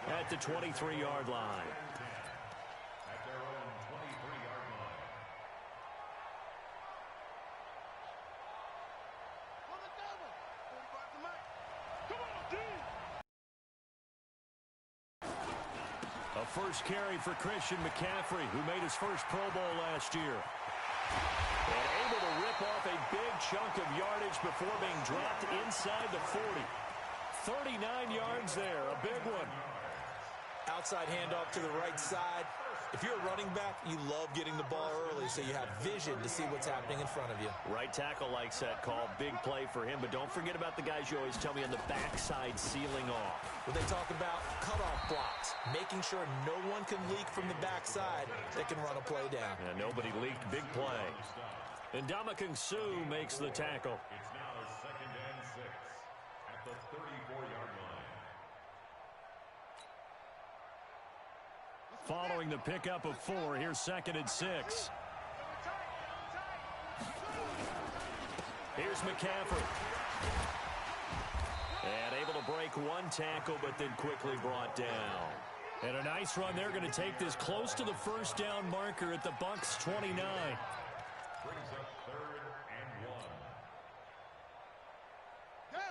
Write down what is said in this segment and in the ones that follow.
at the 23-yard line. At their own 23-yard line. On the double. 45 to Mike. Come on, D. A first carry for Christian McCaffrey, who made his first Pro Bowl last year. And able to rip off a big chunk of yardage before being dropped inside the 40. 39 yards there, a big one. Outside handoff to the right side. If you're a running back, you love getting the ball early so you have vision to see what's happening in front of you. Right tackle likes that call. Big play for him, but don't forget about the guys you always tell me on the backside sealing off. When they talk about cutoff blocks, making sure no one can leak from the backside that can run a play down. And nobody leaked. Big play. And Ndamukong Suh makes the tackle. It's now 2nd and 6 at the 34-yard line. Following the pickup of 4, here's 2nd and 6. Here's McCaffrey. And able to break one tackle, but then quickly brought down. And a nice run. They're going to take this close to the first down marker at the Bucs 29. Brings up 3rd and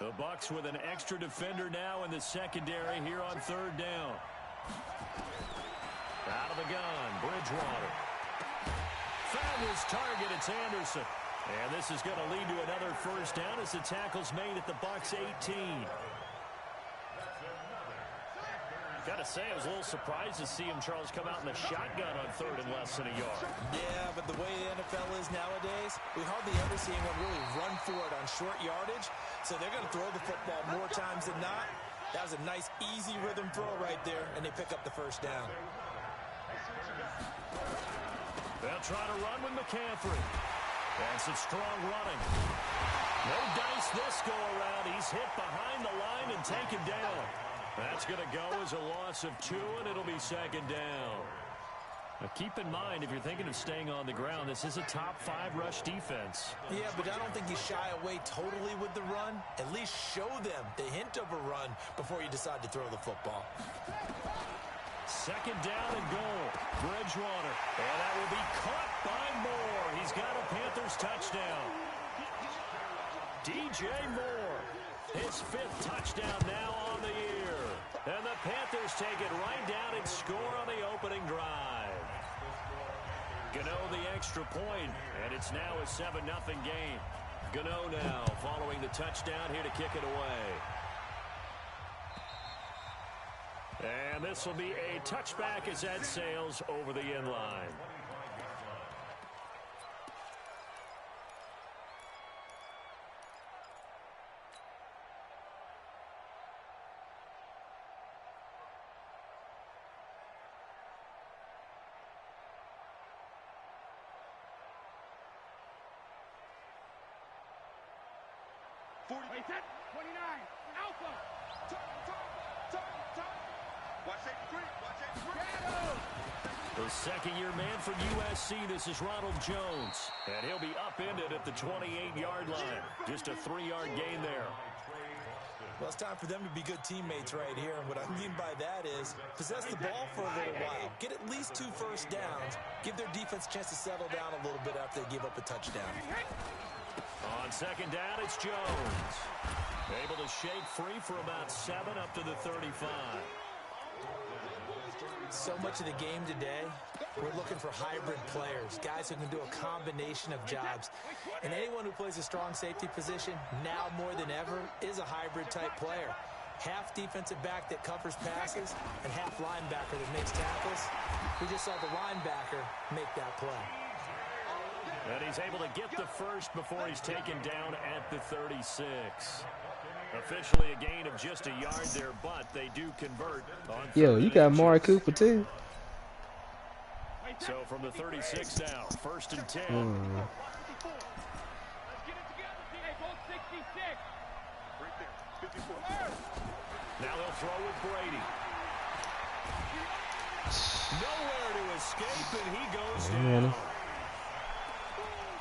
1. The Bucs with an extra defender now in the secondary here on 3rd down. Out of the gun, Bridgewater. Found his target, it's Anderson. And this is going to lead to another first down as the tackle's made at the Bucs 18. Got to say, I was a little surprised to see him, Charles, come out in the shotgun on 3rd and less than a yard. Yeah, but the way the NFL is nowadays, we hardly ever see anyone really run for it on short yardage. So they're going to throw the football more times than not. That was a nice, easy rhythm throw right there, and they pick up the first down. They'll try to run with McCaffrey. And some strong running. No dice this go around. He's hit behind the line and taken down. That's going to go as a loss of 2, and it'll be 2nd down. Now keep in mind, if you're thinking of staying on the ground, this is a top 5 rush defense. Yeah, but I don't think you shy away totally with the run. At least show them the hint of a run before you decide to throw the football. 2nd down and goal. Bridgewater. And that will be caught by Moore. He's got a Panthers touchdown. DJ Moore. His 5th touchdown now on the year. And the Panthers take it right down and score on the opening drive. Gano the extra point, and it's now a 7-0 game. Gano now following the touchdown here to kick it away. And this will be a touchback as that sails over the end line. Wait, 29. Alpha. Watch that screen. Watch that screen. The second-year man from USC, this is Ronald Jones. And he'll be upended at the 28-yard line. Just a 3-yard gain there. Well, it's time for them to be good teammates right here. And what I mean by that is possess the ball for a little while. Get at least 2 first downs. Give their defense a chance to settle down a little bit after they give up a touchdown. On 2nd down, it's Jones. Able to shake free for about 7 up to the 35. So much of the game today, we're looking for hybrid players, guys who can do a combination of jobs. And anyone who plays a strong safety position, now more than ever, is a hybrid-type player. Half defensive back that covers passes, and half linebacker that makes tackles. We just saw the linebacker make that play. And he's able to get the first before he's taken down at the 36. Officially a gain of just a yard there, but they do convert on. Yo, you got Amari Cooper too. So from the 36 now, 1st and 10. Now they'll throw with Brady. Nowhere to escape, and he goes down.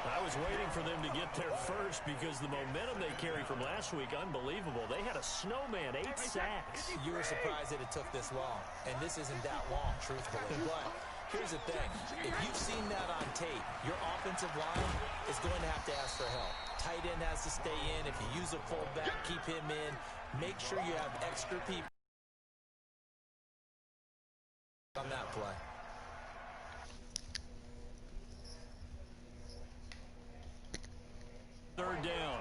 I was waiting for them to get there first because the momentum they carry from last week, unbelievable. They had a snowman, 8 sacks. You were surprised that it took this long, and this isn't that long, truthfully. But here's the thing. If you've seen that on tape, your offensive line is going to have to ask for help. Tight end has to stay in. If you use a fullback, keep him in. Make sure you have extra people on that play. Third down.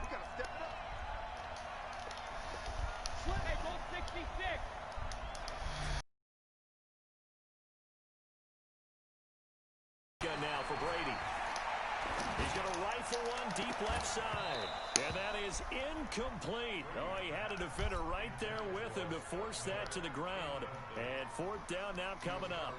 Now for Brady. He's going to rifle one deep left side. And that is incomplete. Oh, he had a defender right there with him to force that to the ground. And fourth down now coming up.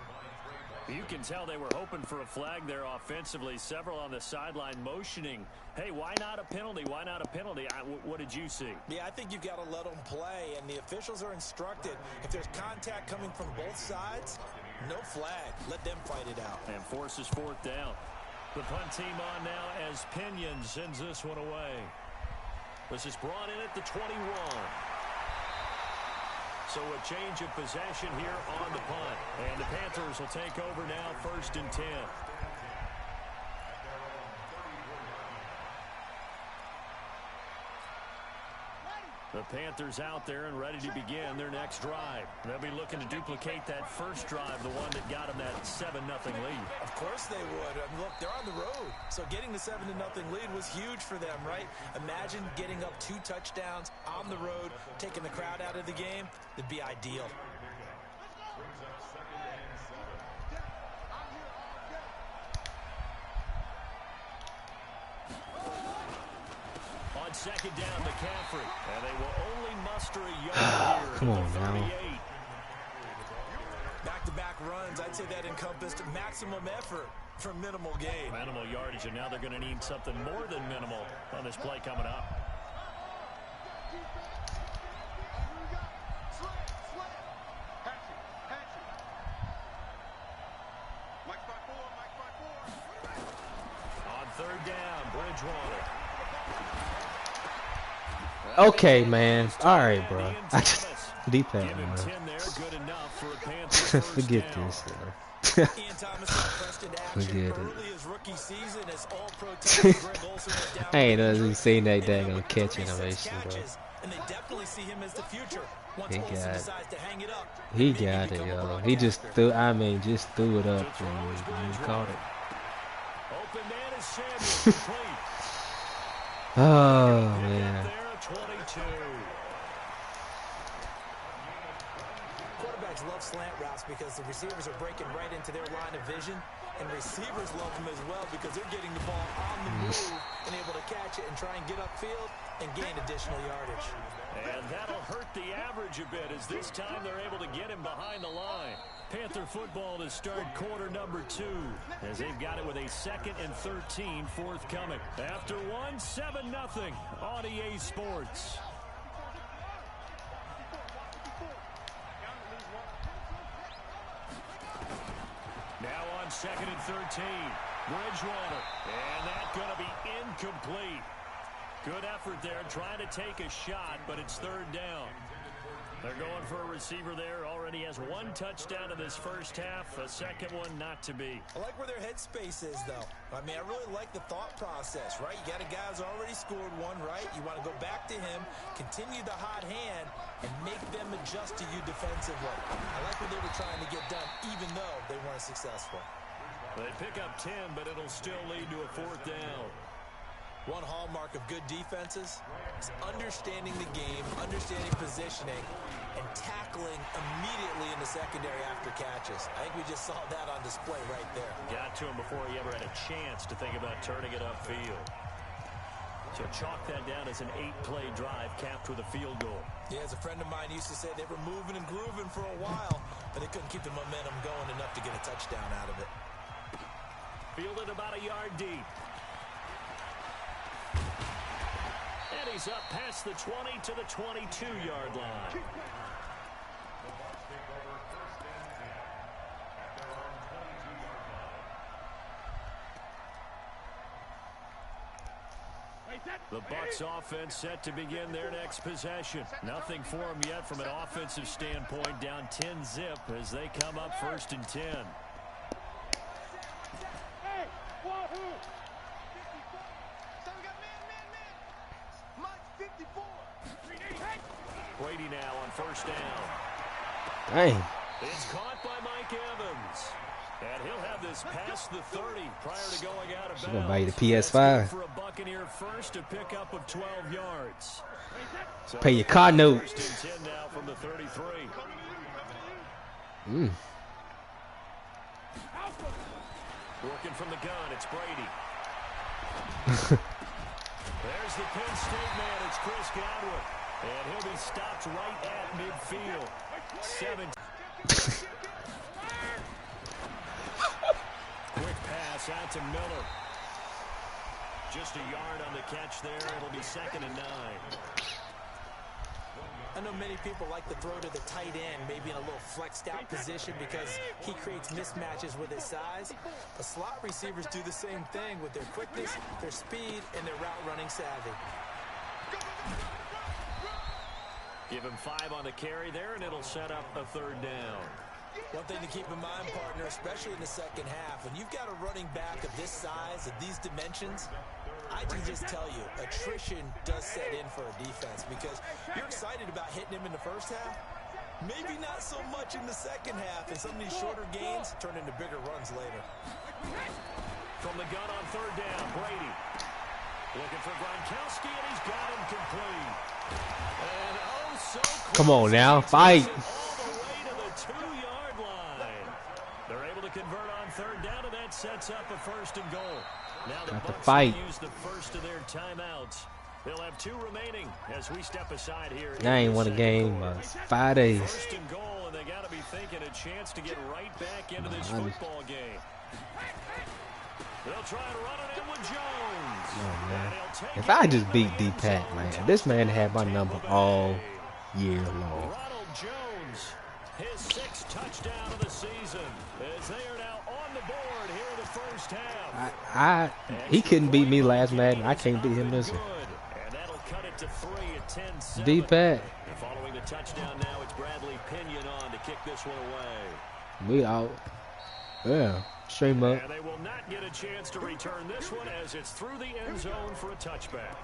You can tell they were hoping for a flag there offensively. Several on the sideline motioning. Hey, why not a penalty? Why not a penalty? What did you see? Yeah, I think you've got to let them play, and the officials are instructed. If there's contact coming from both sides, no flag. Let them fight it out. And forces fourth down. The punt team on now as Pinion sends this one away. This is brought in at the 21. So a change of possession here on the punt. And the Panthers will take over now, 1st and 10. The Panthers out there and ready to begin their next drive. They'll be looking to duplicate that first drive, the one that got them that 7-0 lead. Of course they would. I mean, look, they're on the road. So getting the 7-0 lead was huge for them, right? Imagine getting up 2 touchdowns on the road, taking the crowd out of the game. It'd be ideal. Second down, McCaffrey. And they will only muster a yard here. Come on now. Back-to-back runs, I'd say that encompassed maximum effort for minimal gain. Minimal yardage, and now they're going to need something more than minimal on this play coming up. On third down, Bridgewater. Okay, man. All right, bro. I just dpatt, man. Forget this, bro. Forget it. I ain't even seen that dang on catch animation, bro. He got it, yo. He just threw. I mean, just threw it up and caught it. Oh man. 22. Quarterbacks love slant routes because the receivers are breaking right into their line of vision, and receivers love them as well because they're getting the ball on the move and able to catch it and try and get upfield and gain additional yardage. And that'll hurt the average a bit as this time they're able to get him behind the line. Panther football to start quarter number 2 as they've got it with a 2nd and 13 forthcoming. After 7-0 on EA Sports. Now on 2nd and 13, Bridgewater, and that's going to be incomplete. Good effort there, trying to take a shot, but it's third down. They're going for a receiver there. Already has 1 touchdown in this first half. A second one not to be. I like where their headspace is, though. I mean, I really like the thought process, right? You got a guy who's already scored 1, right? You want to go back to him, continue the hot hand, and make them adjust to you defensively. I like what they were trying to get done, even though they weren't successful. They pick up 10, but it'll still lead to a fourth down. One hallmark of good defenses is understanding the game, understanding positioning, and tackling immediately in the secondary after catches. I think we just saw that on display right there. Got to him before he ever had a chance to think about turning it upfield. So chalk that down as an 8-play drive capped with a field goal. Yeah, as a friend of mine used to say, they were moving and grooving for a while, but they couldn't keep the momentum going enough to get a touchdown out of it. Fielded about a yard deep. And he's up past the 20 to the 22-yard line. The Bucs offense set to begin their next possession. Nothing for them yet from an offensive standpoint. Down 10-zip as they come up 1st and 10. Brady now on 1st down. Dang. It's caught by Mike Evans. And he'll have this past the 30 prior to going out of bounds. She's gonna buy you the PS5. For a Buccaneer first to pick up of 12 yards. So pay your car note. 1st and 10 now from the 33. Working from the gun, it's Brady. There's the Penn State man, it's Chris Godwin. And he'll be stopped right at midfield. 7. Quick pass out to Miller. Just a yard on the catch there. It'll be 2nd and 9. I know many people like to throw to the tight end, maybe in a little flexed out position because he creates mismatches with his size. But slot receivers do the same thing with their quickness, their speed, and their route running savvy. Give him 5 on the carry there, and it'll set up a 3rd down. One thing to keep in mind, partner, especially in the second half, when you've got a running back of this size, of these dimensions, I can just tell you, attrition does set in for a defense because you're excited about hitting him in the first half. Maybe not so much in the second half, and some of these shorter gains turn into bigger runs later. From the gun on 3rd down, Brady. Looking for Gronkowski, and he's got him complete. And oh, so close. Come on now, fight. All the way to the 2-yard line. They're able to convert on 3rd down, and that sets up a 1st and goal. Now the Bucs use the first of their timeouts. They'll have 2 remaining as we step aside here. I ain't won a game 5 days. 1st and goal, and they got to be thinking a chance to get right back into this football game. They'll try to run it in with Jones. Oh, man. If I just beat dpatt, man, this man had my number all year long. Ronald Jones, his 6th touchdown of the season, as they are now on the board here in the first half. He couldn't beat me last Madden. I can't beat him this one. And that'll cut it to 3 at 10-7. dpatt. Following the touchdown now, it's Bradley Pinion on to kick this one away. We out. Yeah. Stream up. And they will not get a chance to return this one as it's through the end zone for a touchback.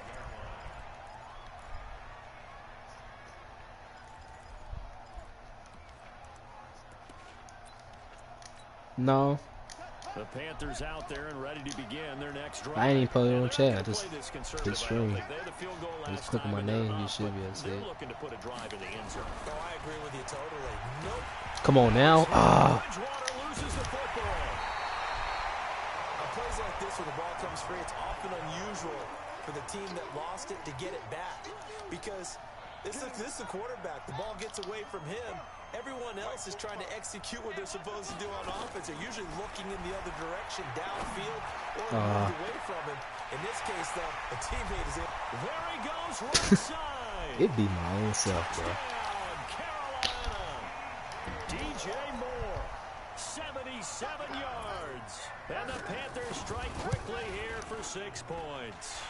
No. The Panthers out there and ready to begin their next drive. I ain't even put it on chat. I just stream. Just click on my name. You should be able to see it. Looking to put a drive in the end zone. Oh, I agree with you totally. Nope. Come on now. Bridgewater loses the football. Plays like this, when the ball comes free, it's often unusual for the team that lost it to get it back because this is the quarterback. The ball gets away from him. Everyone else is trying to execute what they're supposed to do on offense. They're usually looking in the other direction, downfield, or moved away from him. In this case, though, a teammate is in. There he goes, right side. It'd be my own self, bro. Carolina. DJ Moore, 77 yards. And the Panthers strike quickly here for 6 points.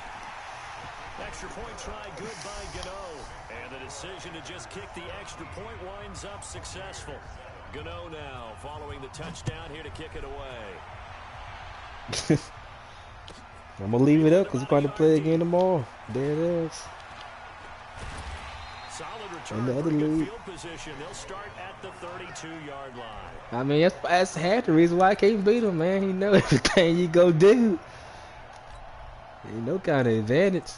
Extra point try good by Gano. And the decision to just kick the extra point winds up successful. Gano now following the touchdown here to kick it away. I'm going to leave it up because we're going to play again tomorrow. There it is. Solid return. In the other league. Field position. They'll start at the 32-yard line. I mean, that's half the reason why I can't beat him, man. He know everything you go do. Ain't no kind of advantage.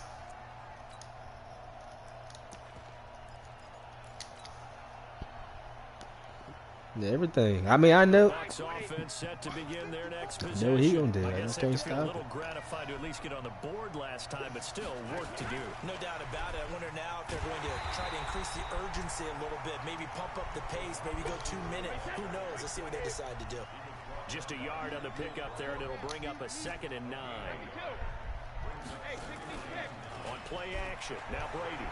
Everything. I mean, I know. Set to begin their next I know what he gonna do. I just can't a stop little it. gratified to at least get on the board last time, but still work to do. No doubt about it. I wonder now if they're going to try to increase the urgency a little bit, maybe pump up the pace, maybe go 2 minutes. Who knows? Let's see what they decide to do. Just a yard on the pickup there, and it'll bring up a 2nd and 9. On play action, now Brady.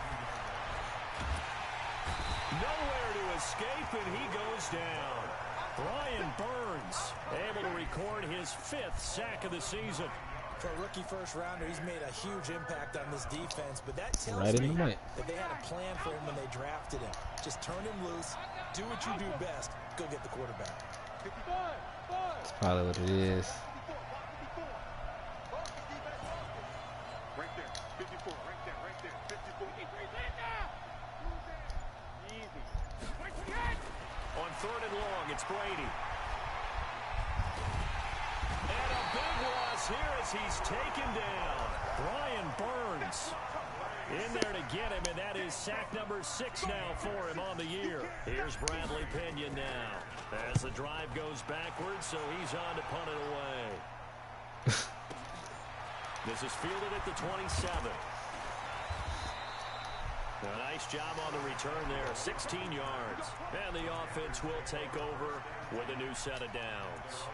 Nowhere to escape, and he goes down. Brian Burns able to record his 5th sack of the season. For a rookie first-rounder, he's made a huge impact on this defense, but that tells Right in me the mic. that they had a plan for him when they drafted him. Just turn him loose, do what you do best, go get the quarterback. That's probably what it is. Right there, 54, right there, 54. Easy. On 3rd and long, it's Brady. And a big loss here as he's taken down. Brian Burns in there to get him, and that is sack number 6 now for him on the year. Here's Bradley Pinion now as the drive goes backwards, so he's on to punt it away. This is fielded at the 27. A nice job on the return there, 16 yards. And the offense will take over with a new set of downs.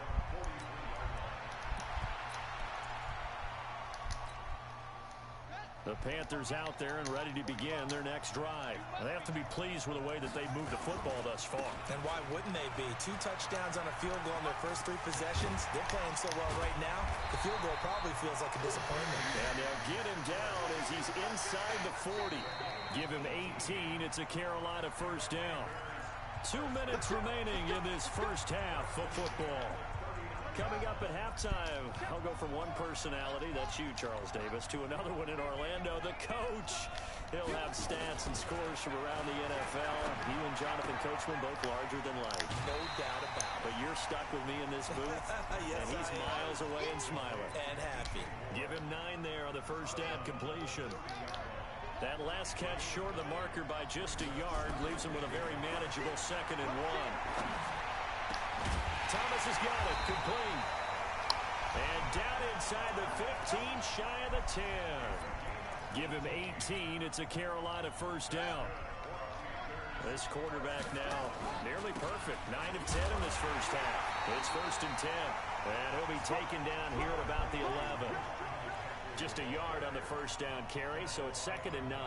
The Panthers out there and ready to begin their next drive. They have to be pleased with the way that they've moved the football thus far. And why wouldn't they be? 2 touchdowns on a field goal in their first 3 possessions. They're playing so well right now, the field goal probably feels like a disappointment. And they'll get him down as he's inside the 40. Give him 18. It's a Carolina first down. 2 minutes remaining in this first half of football. Coming up at halftime, I'll go from one personality, that's you, Charles Davis, to another one in Orlando, the coach. He'll have stats and scores from around the NFL. You and Jonathan Coachman both larger than life. No doubt about it. But you're stuck with me in this booth, Yes, and he's miles away and smiling. And happy. Give him 9 there on the first down completion. That last catch short of the marker by just a yard leaves him with a very manageable 2nd and 1. Thomas has got it, complete. And down inside the 15, shy of the 10. Give him 18, it's a Carolina first down. This quarterback now nearly perfect, 9 of 10 in this first half. It's 1st and 10, and he'll be taken down here at about the 11. Just a yard on the first down carry, so it's 2nd and 9.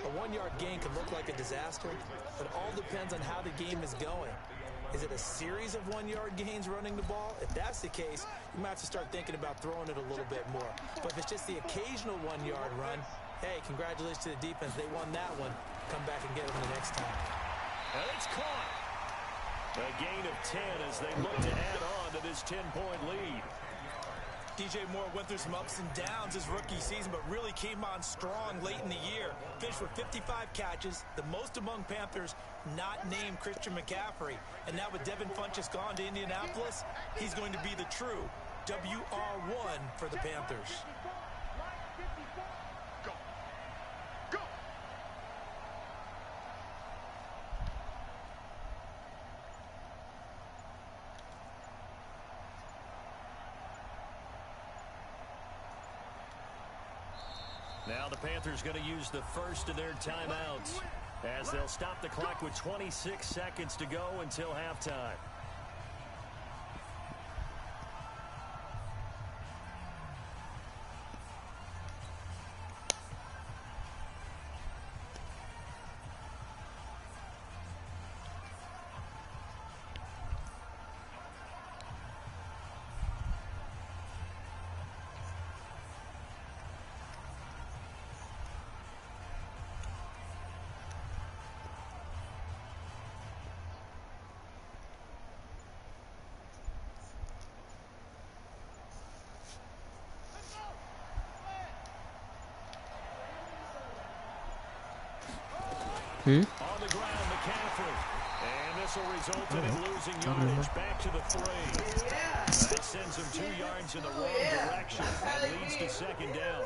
A 1-yard gain can look like a disaster, but it all depends on how the game is going. Is it a series of 1-yard gains running the ball? If that's the case, you might have to start thinking about throwing it a little bit more. But if it's just the occasional 1-yard run, hey, congratulations to the defense. They won that one. Come back and get them the next time. And it's caught. A gain of 10 as they look to add on to this 10-point lead. DJ Moore went through some ups and downs his rookie season, but really came on strong late in the year. Finished with 55 catches, the most among Panthers not named Christian McCaffrey. And now with Devin Funchess gone to Indianapolis, he's going to be the true WR1 for the Panthers. Go. Go. Now the Panthers going to use the first of their timeouts as they'll stop the clock with 26 seconds to go until halftime. On the ground, McCaffrey. And this will result in him losing yardage back to the 3. That sends him 2 yards in the wrong direction and leads to 2nd down.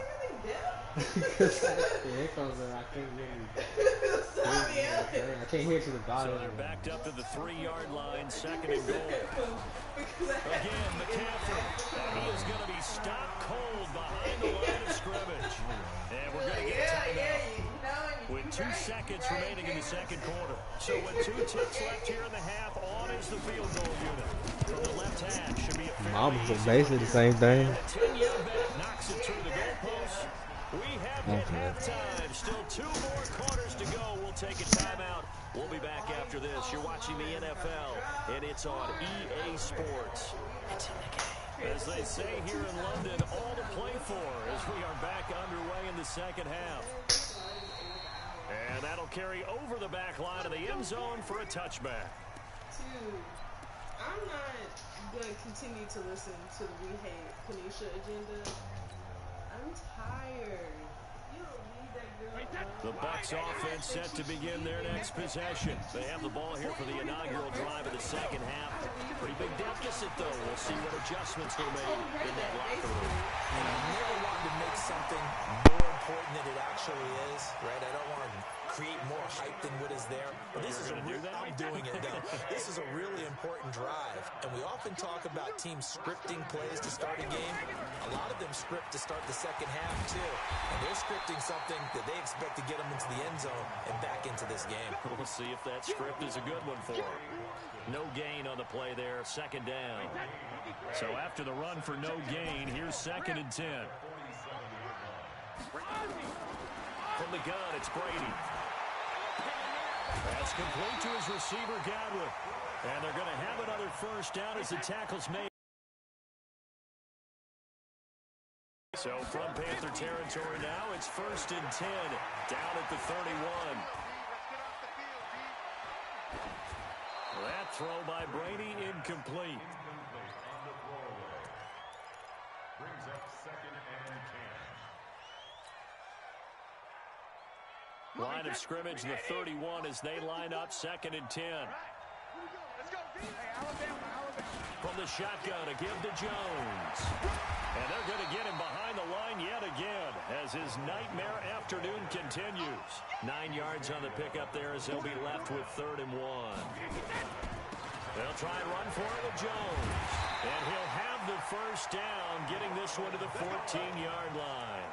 I can't hear to the bottom. So they're backed up to the 3-yard line, 2nd and goal. Again, McCaffrey. And he is going to be stopped cold behind the line of scrimmage. And we're going to get a timeout with 2 seconds remaining in the 2nd quarter. So with 2 ticks left here in the half, on is the field goal unit. From the left hash should be a fairly easy basically the same thing. a 10-yard bet knocks it through the goalpost. We have hit halftime. Still 2 more quarters to go. We'll take a timeout. We'll be back after this. You're watching the NFL, and it's on EA Sports. It's in the game. As they say here in London, all to play for as we are back underway in the second half. And that'll carry over the back line of the end zone for a touchback. I'm not going to continue to listen to the We Hate Kanisha agenda. I'm tired. You don't need that girl. The Bucs offense set to begin their next possession. They have the ball here for the inaugural drive of the second half. Pretty big deficit, though. We'll see what adjustments were made in that locker room. And I never wanted to make something more important than it actually is, right? I don't want to create more hype than what is there. But this is I'm doing it, though. This is a really important drive. And we often talk about teams scripting plays to start a game. A lot of them script to start the second half, too. And they're scripting something that they expect to get them into the end zone and back into this game. We'll see if that script is a good one for them. No gain on the play there, second down. So after the run for no gain, here's 2nd and 10. From the gun, it's Brady. That's complete to his receiver, Godwin. And they're going to have another first down as the tackle's made. So from Panther territory now, it's 1st and 10, down at the 31. That throw by Brady incomplete. Brings up 2nd and 10. Line of scrimmage, the 31 as they line up 2nd and 10. From the shotgun, a give to Jones. And they're going to get him behind the line yet again as his nightmare afternoon continues. 9 yards on the pickup there as they'll be left with 3rd and 1. They'll try and run for it with Jones. And he'll have the first down, getting this one to the 14-yard line.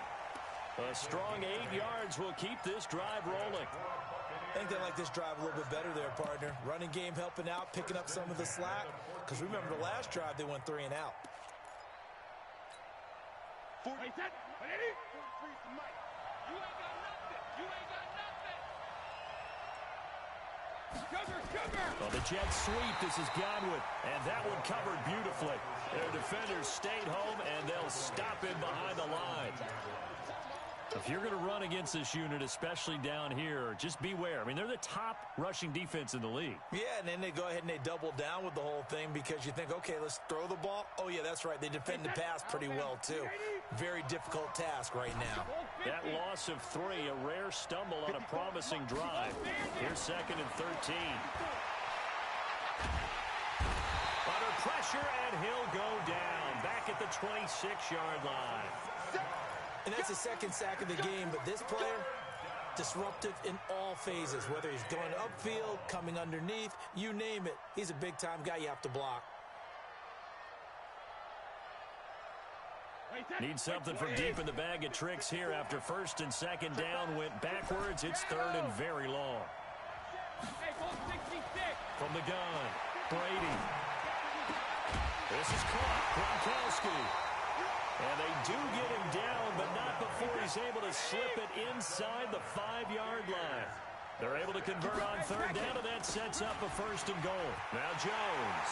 A strong 8 yards will keep this drive rolling. I think they like this drive a little bit better there, partner. Running game helping out, picking up some of the slack. Because remember, the last drive, they went 3 and out. Well, the jet sweep, this is Godwin, and that one covered beautifully. Their defenders stayed home, and they'll stop him behind the line. If you're going to run against this unit, especially down here, just beware. I mean, they're the top rushing defense in the league. Yeah, and then they go ahead and they double down with the whole thing because you think, okay, let's throw the ball. Oh, yeah, that's right. They defend the pass pretty well, too. Very difficult task right now. That loss of 3, a rare stumble on a promising drive. Here's 2nd and 13. Under pressure, and he'll go down. Back at the 26-yard line. And that's the 2nd sack of the game, but this player, disruptive in all phases, whether he's going upfield, coming underneath, you name it. He's a big-time guy you have to block. Need something from deep in the bag of tricks here after 1st and 2nd down went backwards. It's 3rd and very long. From the gun, Brady. This is caught. Gronkowski. And they do get him down, but not before he's able to slip it inside the 5-yard line. They're able to convert on 3rd down, and that sets up a 1st and goal. Now Jones.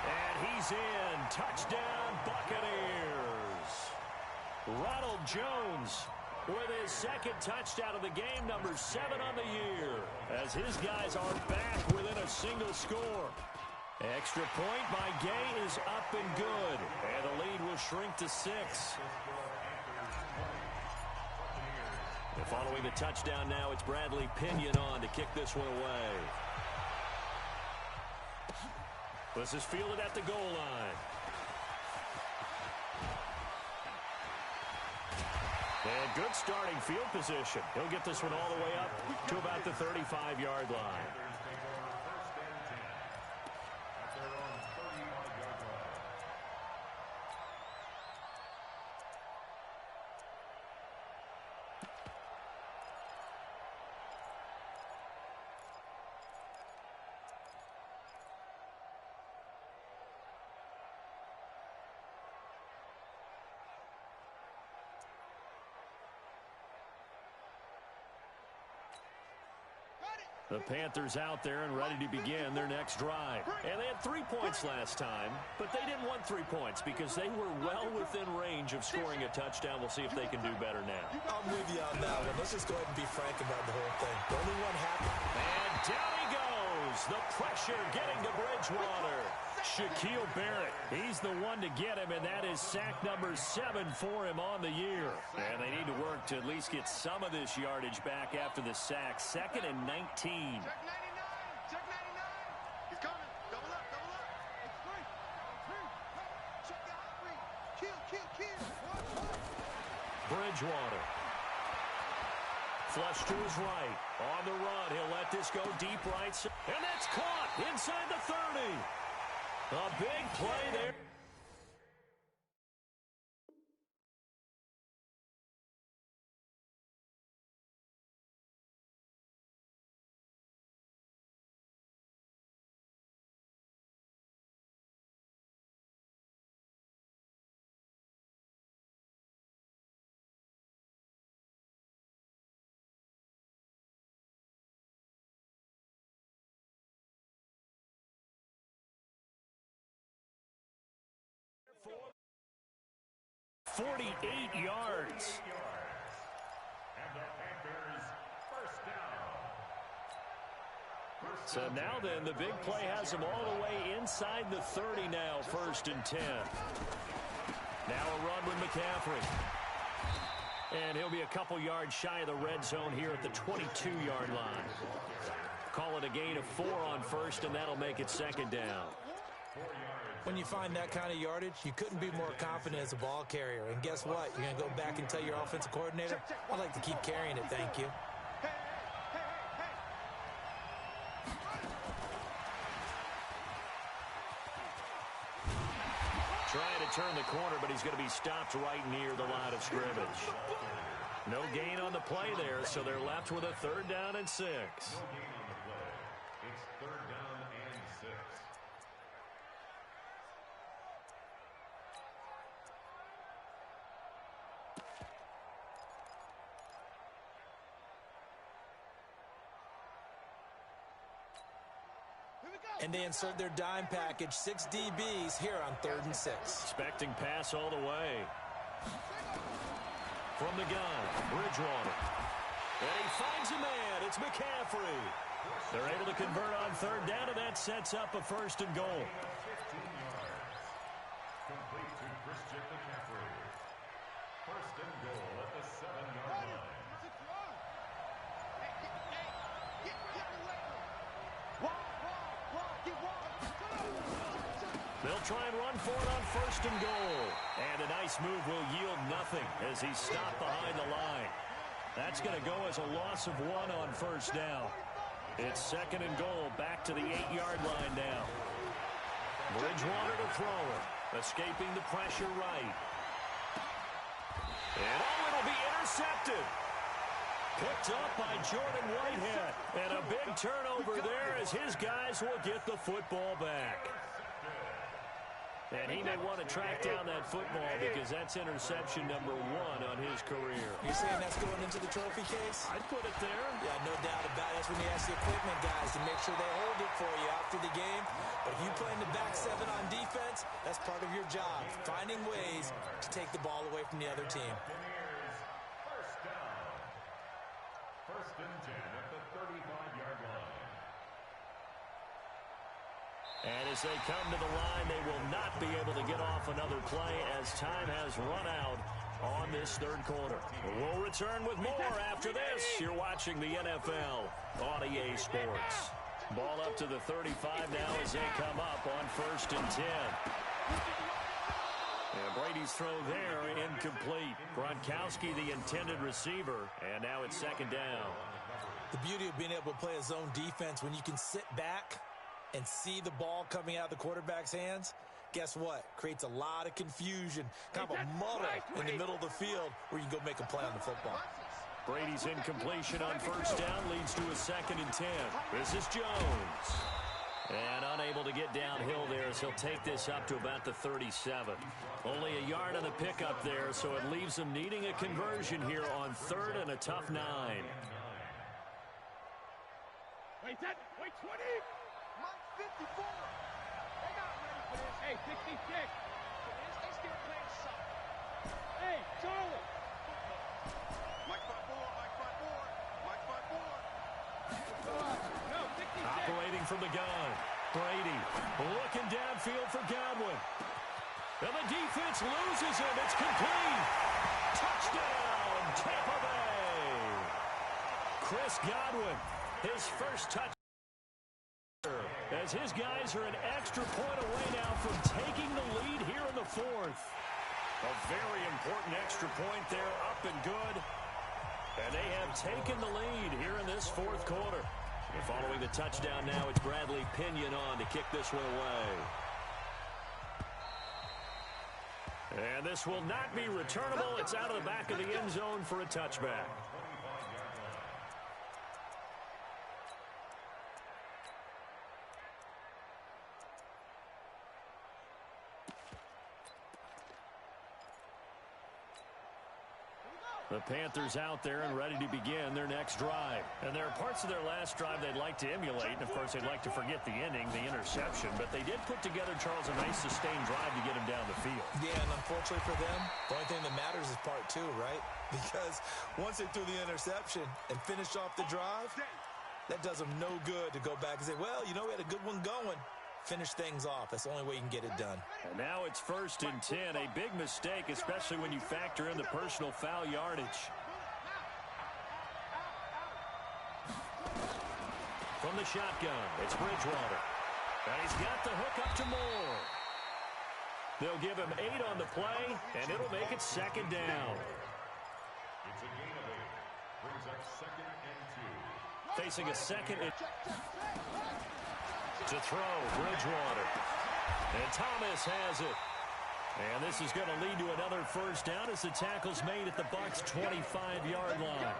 And he's in. Touchdown, Buccaneers. Ronald Jones with his 2nd touchdown of the game, number 7 on the year, as his guys are back within a single score. Extra point by Gay is up and good. And the lead will shrink to 6. And following the touchdown now, it's Bradley Pinion on to kick this one away. This is fielded at the goal line. And good starting field position. He'll get this one all the way up to about the 35-yard line. The Panthers out there and ready to begin their next drive. And they had 3 points last time, but they didn't want 3 points because they were well within range of scoring a touchdown. We'll see if they can do better now. I'm with you on that one. Let's just go ahead and be frank about the whole thing. The only one happy. And down he goes. The pressure getting to Bridgewater. Shaquille Barrett, he's the one to get him, and that is sack number 7 for him on the year. And they need to work to at least get some of this yardage back after the sack. 2nd and 19. Check 99. Check 99. He's coming. Double up. Double up. It's free. Check the outreach. Kill. Bridgewater. Flush to his right. On the run. He'll let this go deep right. And that's caught inside the 30. A big play there. For 48 yards. And the Panthers first down. So now then, the big play has them all the way inside the 30 now, 1st and 10. Now a run with McCaffrey. And he'll be a couple yards shy of the red zone here at the 22-yard line. Call it a gain of 4 on 1st, and that'll make it 2nd down. When you find that kind of yardage, you couldn't be more confident as a ball carrier. And guess what? You're going to go back and tell your offensive coordinator, I'd like to keep carrying it, thank you. Trying to turn the corner, but he's going to be stopped right near the line of scrimmage. No gain on the play there, so they're left with a 3rd down and 6. No gain on the play. It's 3rd down and 6. And they insert their dime package, 6 DBs here on 3rd and 6. Expecting pass all the way. From the gun, Bridgewater. And he finds a man. It's McCaffrey. They're able to convert on 3rd down, and that sets up a 1st and goal. 15 yards. Complete to Christian McCaffrey. 1st and goal at the 7-yard line. They'll try and run for it on 1st and goal. And a nice move will yield nothing as he's stopped behind the line. That's going to go as a loss of 1 on 1st down. It's 2nd and goal, back to the 8-yard line now. Bridgewater to throw it. Escaping the pressure right. And it'll be intercepted. Picked up by Jordan Whitehead. And a big turnover there as his guys will get the football back. And he may want to track down that football because that's interception number 1 on his career. You're saying that's going into the trophy case? I'd put it there. Yeah, no doubt about it. That's when you ask the equipment guys to make sure they hold it for you after the game. But if you play in the back 7 on defense, that's part of your job, finding ways to take the ball away from the other team. First down. 1st and 10 at the 35-yard line. And as they come to the line, they will not be able to get off another play as time has run out on this 3rd quarter. We'll return with more after this. You're watching the NFL on EA Sports. Ball up to the 35 now as they come up on 1st and 10. And Brady's throw there incomplete. Gronkowski, the intended receiver, and now it's 2nd down. The beauty of being able to play a zone defense when you can sit back and see the ball coming out of the quarterback's hands, guess what? Creates a lot of confusion, kind of a muddle in the middle of the field where you can go make a play on the football. Brady's incompletion on 1st down leads to a 2nd and 10. This is Jones. And unable to get downhill there as he'll take this up to about the 37. Only a yard on the pickup there, so it leaves them needing a conversion here on 3rd and a tough 9. Wait, 20. Mike 54. They're not ready for this. Hey, 66. They still playing soccer. Hey, Charlie. Mike 54. Mike 54. No, 66. Operating from the gun. Brady looking downfield for Godwin. And the defense loses him. It's complete. Touchdown, Tampa Bay. Chris Godwin, his first touch. As his guys are an extra point away now from taking the lead here in the fourth. A very important extra point there, up and good. And they have taken the lead here in this fourth quarter. And following the touchdown now, it's Bradley Pinion on to kick this one away. And this will not be returnable. It's out of the back of the end zone for a touchback. The Panthers out there and ready to begin their next drive. And there are parts of their last drive they'd like to emulate. And, of course, they'd like to forget the ending, the interception. But they did put together, Charles, a nice sustained drive to get him down the field. Yeah, and unfortunately for them, the only thing that matters is part two, right? Because once they threw the interception and finished off the drive, that does them no good to go back and say, well, you know, we had a good one going. Finish things off. That's the only way you can get it done. And now it's 1st and 10. A big mistake, especially when you factor in the personal foul yardage. From the shotgun, it's Bridgewater. And he's got the hook up to Moore. They'll give him 8 on the play, and it'll make it 2nd down. It's a gain of 8. Brings up 2nd and 2. Facing a second and to throw, Bridgewater. And Thomas has it. And this is going to lead to another first down as the tackle's made at the Bucs' 25-yard line.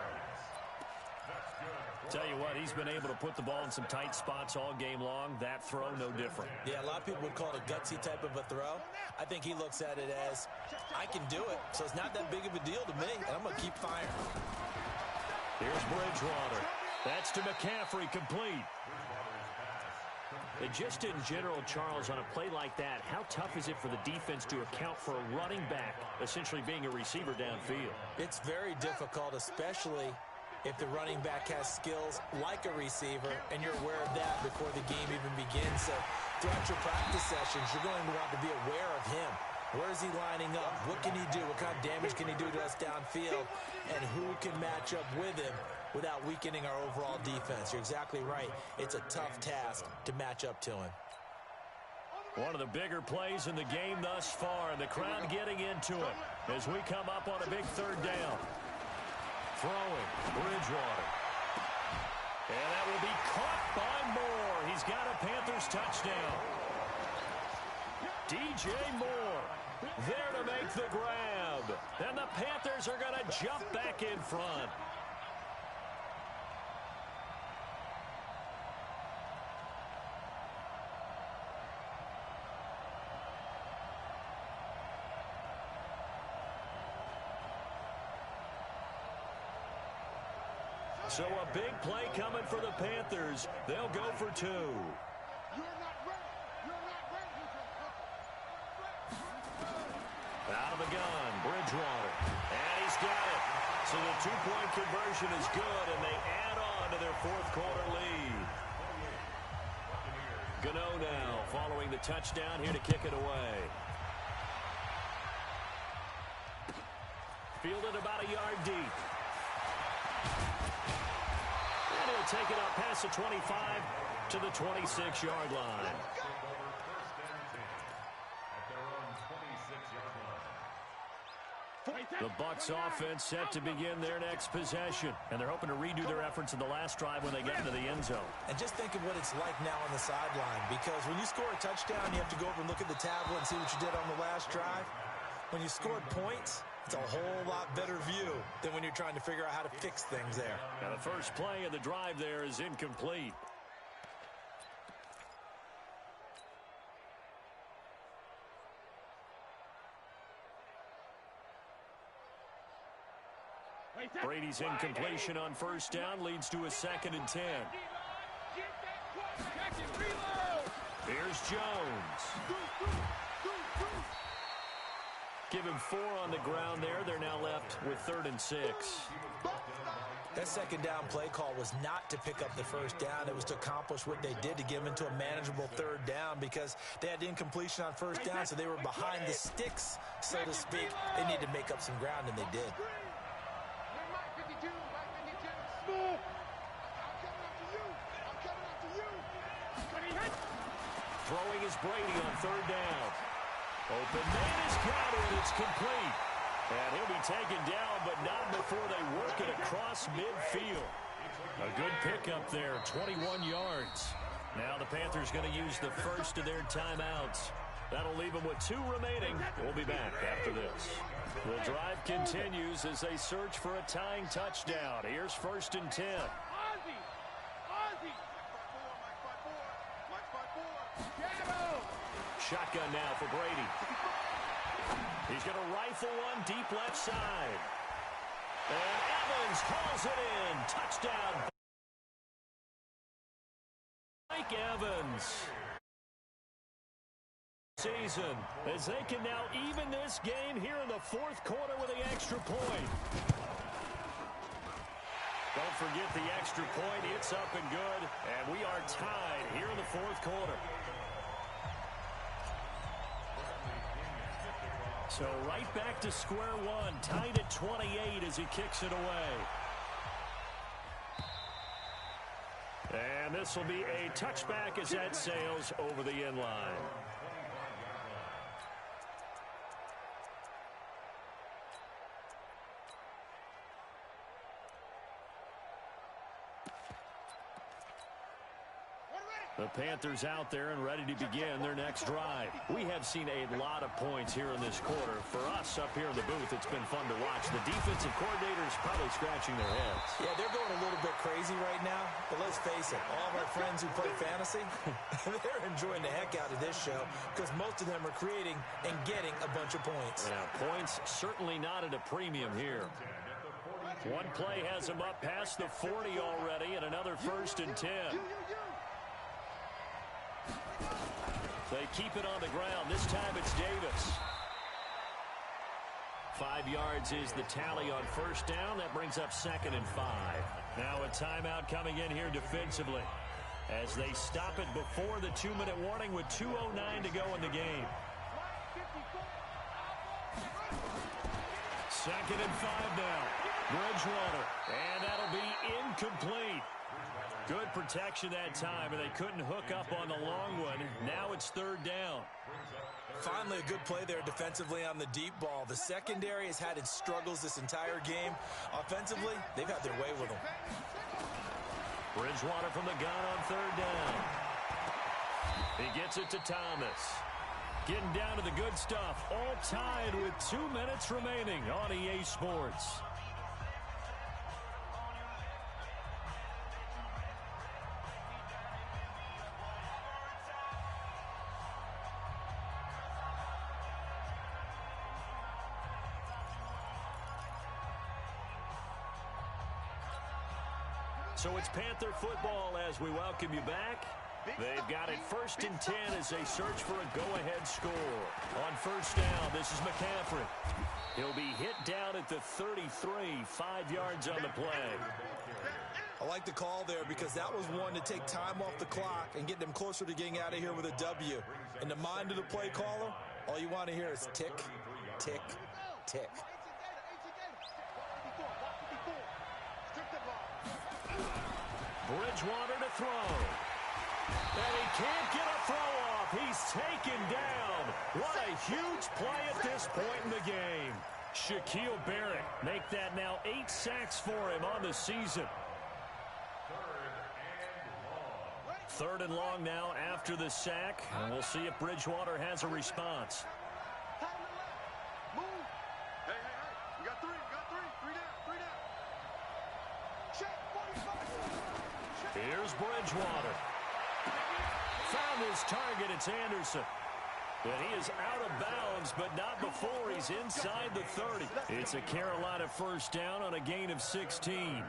Tell you what, he's been able to put the ball in some tight spots all game long. That throw, no different. Yeah, a lot of people would call it a gutsy type of a throw. I think he looks at it as, I can do it, so it's not that big of a deal to me, and I'm going to keep firing. Here's Bridgewater. That's to McCaffrey, complete. And just in general, Charles, on a play like that, how tough is it for the defense to account for a running back essentially being a receiver downfield? It's very difficult, especially if the running back has skills like a receiver, and you're aware of that before the game even begins. So throughout your practice sessions, you're going to want to be aware of him. Where is he lining up? What can he do? What kind of damage can he do to us downfield? And who can match up with him without weakening our overall defense? You're exactly right. It's a tough task to match up to him. One of the bigger plays in the game thus far, and the crowd getting into it as we come up on a big 3rd down. Throwing, Bridgewater. And that will be caught by Moore. He's got a Panthers touchdown. DJ Moore there to make the grab. And the Panthers are going to jump back in front. So a big play coming for the Panthers. They'll go for 2. Out of the gun, Bridgewater. And he's got it. So the 2-point conversion is good, and they add on to their 4th quarter lead. Gano now following the touchdown here to kick it away. Fielded about a yard deep. And he'll take it up past the 25 to the 26-yard line. The Bucs offense set to begin their next possession. And they're hoping to redo their efforts in the last drive when they got into the end zone. And just think of what it's like now on the sideline. Because when you score a touchdown, you have to go over and look at the tablet and see what you did on the last drive. When you scored points, it's a whole lot better view than when you're trying to figure out how to fix things there. Now the first play of the drive there is incomplete. Wait, Brady's incompletion on first down leads to a 2nd and 10. Check it, reload. Here's Jones. Give him 4 on the ground there. They're now left with 3rd and 6. That second down play call was not to pick up the first down. It was to accomplish what they did, to get them into a manageable 3rd down, because they had incompletion on 1st down, so they were behind the sticks, so to speak. They needed to make up some ground, and they did. Throwing is Brady on 3rd down. Open man is got it. It's complete. And he'll be taken down, but not before they work it across midfield. A good pickup there, 21 yards. Now the Panthers going to use the first of their timeouts. That'll leave them with 2 remaining. We'll be back after this. The drive continues as they search for a tying touchdown. Here's 1st and 10. Shotgun now for Brady. He's going to rifle one deep left side. And Evans hauls it in. Touchdown. Mike Evans. Season as they can now even this game here in the 4th quarter with the extra point. Don't forget the extra point. It's up and good. And we are tied here in the 4th quarter. So right back to square one, tied at 28 as he kicks it away. And this will be a touchback as that sails over the end line. The Panthers out there and ready to begin their next drive. We have seen a lot of points here in this quarter. For us up here in the booth, it's been fun to watch. The defensive coordinators probably scratching their heads. Yeah, they're going a little bit crazy right now. But let's face it, all of our friends who play fantasy, they're enjoying the heck out of this show because most of them are creating and getting a bunch of points. Yeah, points certainly not at a premium here. One play has them up past the 40 already and another 1st and 10. They keep it on the ground. This time it's Davis. 5 yards is the tally on 1st down. That brings up 2nd and 5. Now a timeout coming in here defensively as they stop it before the 2-minute warning with 2:09 to go in the game. 2nd and 5 now. Bridgewater. And that'll be incomplete. Good protection that time, and they couldn't hook up on the long one. Now it's 3rd down. Finally, a good play there defensively on the deep ball. The secondary has had its struggles this entire game. Offensively, they've had their way with them. Bridgewater from the gun on 3rd down. He gets it to Thomas. Getting down to the good stuff. All tied with 2 minutes remaining on EA Sports. So it's Panther football as we welcome you back. They've got it 1st and 10 as they search for a go-ahead score. On 1st down, this is McCaffrey. He'll be hit down at the 33, 5 yards on the play. I like the call there because that was one to take time off the clock and get them closer to getting out of here with a W. In the mind of the play caller, all you want to hear is tick, tick, tick. Bridgewater to throw. And he can't get a throw off. He's taken down. What a huge play at this point in the game. Shaquille Barrett make that now 8 sacks for him on the season. 3rd and long now after the sack. And we'll see if Bridgewater has a response. Here's Bridgewater. Found his target. It's Anderson. And he is out of bounds, but not before he's inside the 30. It's a Carolina 1st down on a gain of 16.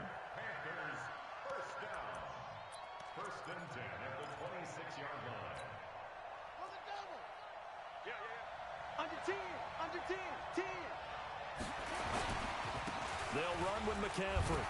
First and 10 at the 26-yard line. For the double. Yeah. Under 10. Under 10. 10. They'll run with McCaffrey.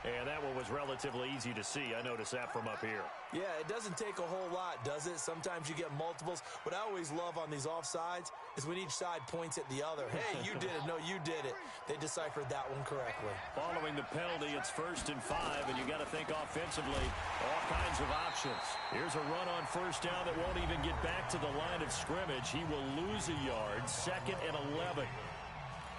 And that one was relatively easy to see. I noticed that from up here. Yeah, it doesn't take a whole lot, does it? Sometimes you get multiples. What I always love on these offsides is when each side points at the other. Hey, you did it. No, you did it. They deciphered that one correctly. Following the penalty, it's 1st and 5, and you got to think offensively, all kinds of options. Here's a run on first down that won't even get back to the line of scrimmage. He will lose a yard, 2nd and 11.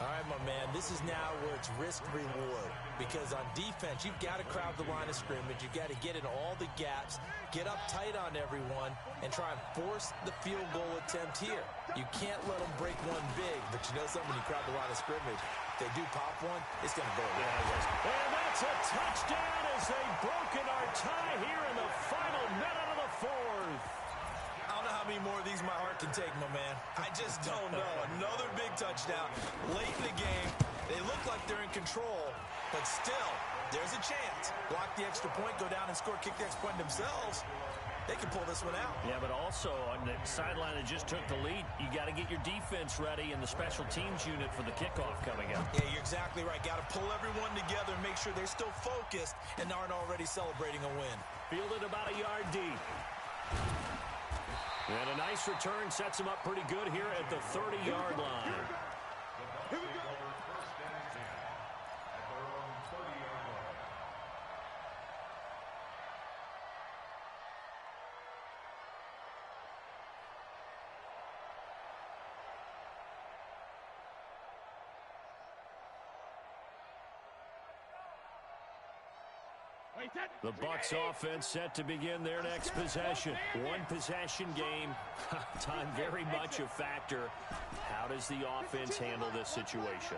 All right, my man, this is now where it's risk-reward. Because on defense, you've got to crowd the line of scrimmage. You've got to get in all the gaps, get up tight on everyone, and try and force the field goal attempt here. You can't let them break one big, but you know something, when you crowd the line of scrimmage, if they do pop one, it's going to go away. And that's a touchdown as they've broken our tie here in the final minute of the 4th. I don't know how many more of these my heart can take, my man. I just don't know. Another big touchdown late in the game. They look like they're in control, but still, there's a chance. Block the extra point, go down and score, kick the extra point themselves. They can pull this one out. Yeah, but also on the sideline that just took the lead, you got to get your defense ready and the special teams unit for the kickoff coming up. Yeah, you're exactly right. Got to pull everyone together and make sure they're still focused and aren't already celebrating a win. Fielded about a yard deep. And a nice return sets him up pretty good here at the 30-yard line. Here we go. First and 10 at their own 30-yard line. The Bucs offense set to begin their next possession. One possession game. Time very much a factor. How does the offense handle this situation?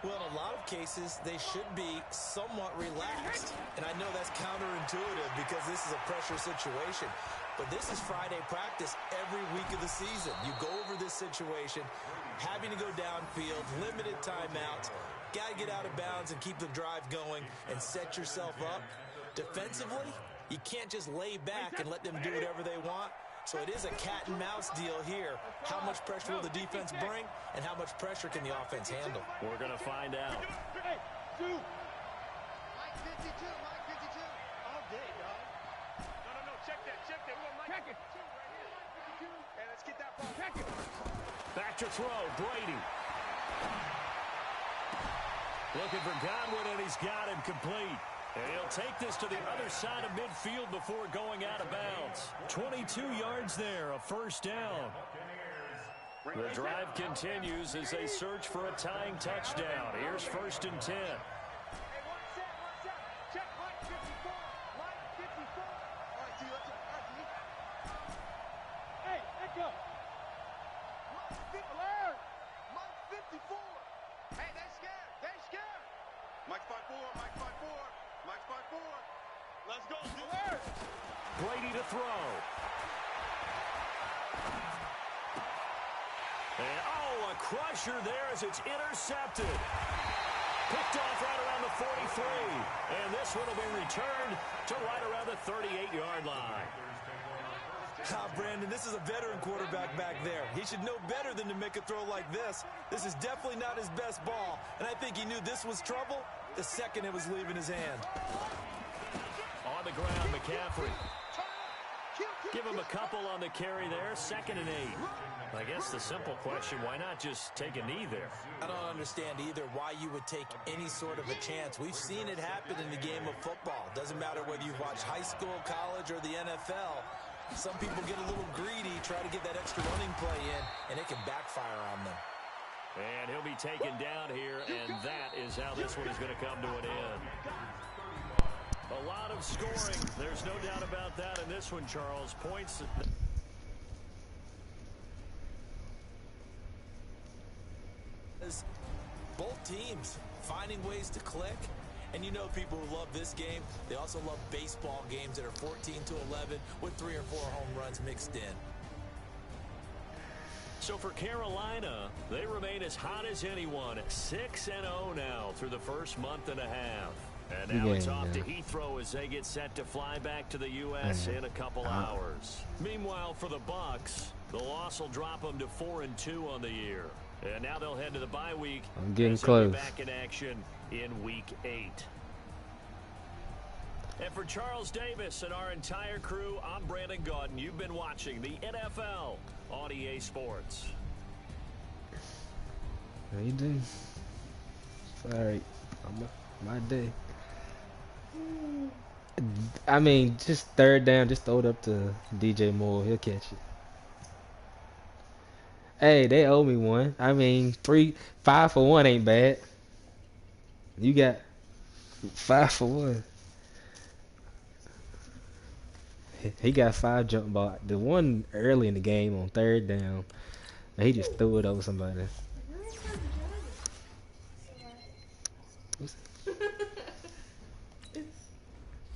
Well, in a lot of cases, they should be somewhat relaxed. And I know that's counterintuitive because this is a pressure situation. But this is Friday practice every week of the season. You go over this situation, having to go downfield, limited timeouts, got to get out of bounds and keep the drive going and set yourself up. Defensively, you can't just lay back and let them do whatever they want. So it is a cat and mouse deal here. How much pressure will the defense bring, and how much pressure can the offense handle? We're going to find out. Hey, Mike 52, Mike 52. All day, dog. No, check that. We want Mike. Check it. Right here. Hey, let's get that ball. Check it. Back to throw, Brady. Looking for Godwin, and he's got him complete. And he'll take this to the other side of midfield before going out of bounds. 22 yards there, a first down. The drive continues as they search for a tying touchdown. Here's 1st and 10. Hey, one set. Check Mike 54. Mike 54. All right, D, let's go. All right, D. Hey, let go. Mike 54. Hey, they scared. Mike 54. Let's go, Dewey. Brady to throw. And, a crusher there as it's intercepted. Picked off right around the 43. And this one will be returned to right around the 38-yard line. Brandon, this is a veteran quarterback back there. He should know better than to make a throw like this. This is definitely not his best ball, and I think he knew this was trouble the second it was leaving his hand. On the ground, McCaffrey. Give him a couple on the carry there, 2nd and 8. I guess the simple question, why not just take a knee there? I don't understand either why you would take any sort of a chance. We've seen it happen in the game of football. Doesn't matter whether you watch high school, college, or the NFL. Some people get a little greedy, try to get that extra running play in, and it can backfire on them. And he'll be taken down here, and that is how this one is going to come to an end. A lot of scoring. There's no doubt about that in this one, Charles. Points. Both teams finding ways to click. And you know people who love this game, they also love baseball games that are 14-11 with 3 or 4 home runs mixed in. So for Carolina, they remain as hot as anyone at 6-0 now through the first month and a half. And Good now it's game, off to man. Heathrow as they get set to fly back to the U.S. in a couple hours. Meanwhile, for the Bucks, the loss will drop them to 4-2 on the year. And now they'll head to the bye week. I'm getting as they'll be close. back in action in Week 8. And for Charles Davis and our entire crew, I'm Brandon Gaudin. You've been watching the NFL on EA Sports. How you do? Sorry, my day. I mean, just third down, just throw it up to DJ Moore. He'll catch it. Hey, they owe me one. I mean, 5 for 1 ain't bad. You got 5 for 1. He got 5 jump ball. The one early in the game on third down, he just threw it over somebody.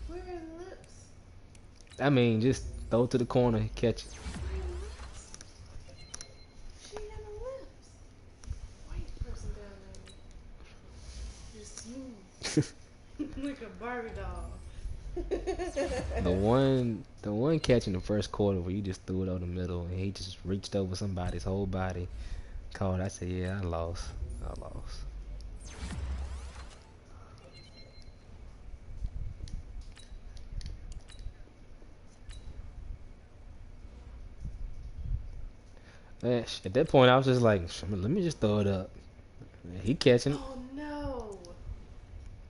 Where are the lips? I mean, just throw it to the corner, catch it. She had the lips. White person down there. Just smooth. Like a Barbie doll. The one catch in the first quarter where you just threw it over the middle and he just reached over somebody's whole body. Called. I said, yeah, I lost. At that point, I was just like, let me just throw it up. He catching it. Oh no!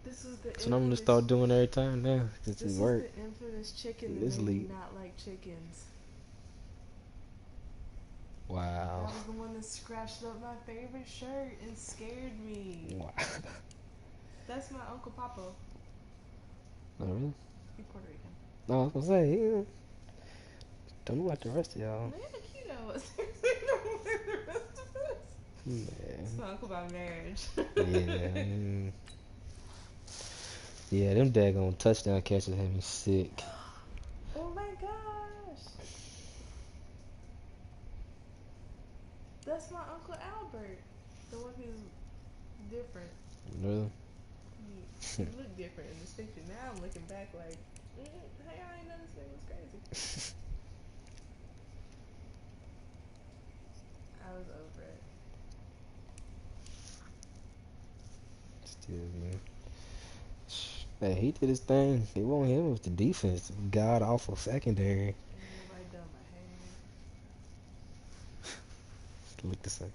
This was the. So I'm gonna start doing every time now. This It is worked. the infamous chicken This that made me league. not like chickens. Wow. That was the one that scratched up my favorite shirt and scared me. Wow. That's my Uncle Papa. Oh, really? He's Puerto Rican. No, I was gonna say, yeah. Don't know about the rest of y'all. They're the keto. Don't wear the rest of us. Yeah. It's my uncle by marriage. Yeah. Yeah, them daggone touchdown catches had me sick. Oh my gosh. That's my Uncle Albert. The one who's different. Really? He looked different in this picture. Now I'm looking back like, hey, I ain't know this thing was crazy. I was over it. Still, man. Hey, he did his thing. It wasn't him, it was the defense. God awful secondary. Ain't nobody done my hair. Look the same.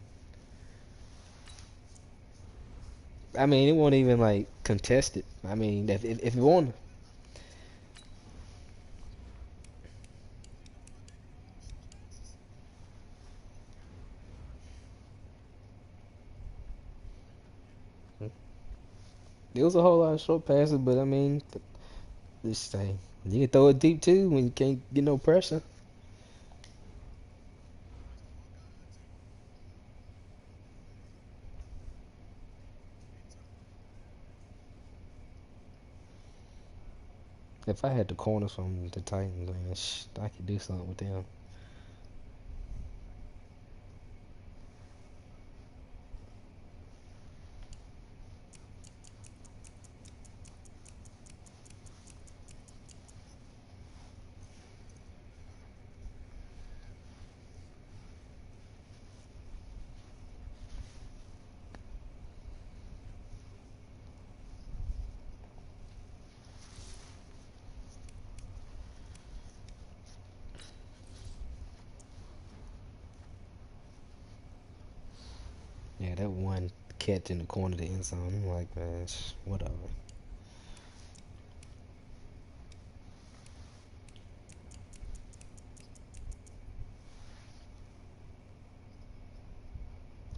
I mean, it wasn't even like contested. I mean, if it won, there was a whole lot of short passes, but I mean, this thing you can throw it deep too when you can't get no pressure. If I had the corners from the Titans, man, I could do something with them. Yeah, that one catch in the corner of the end zone, I'm like, man, whatever.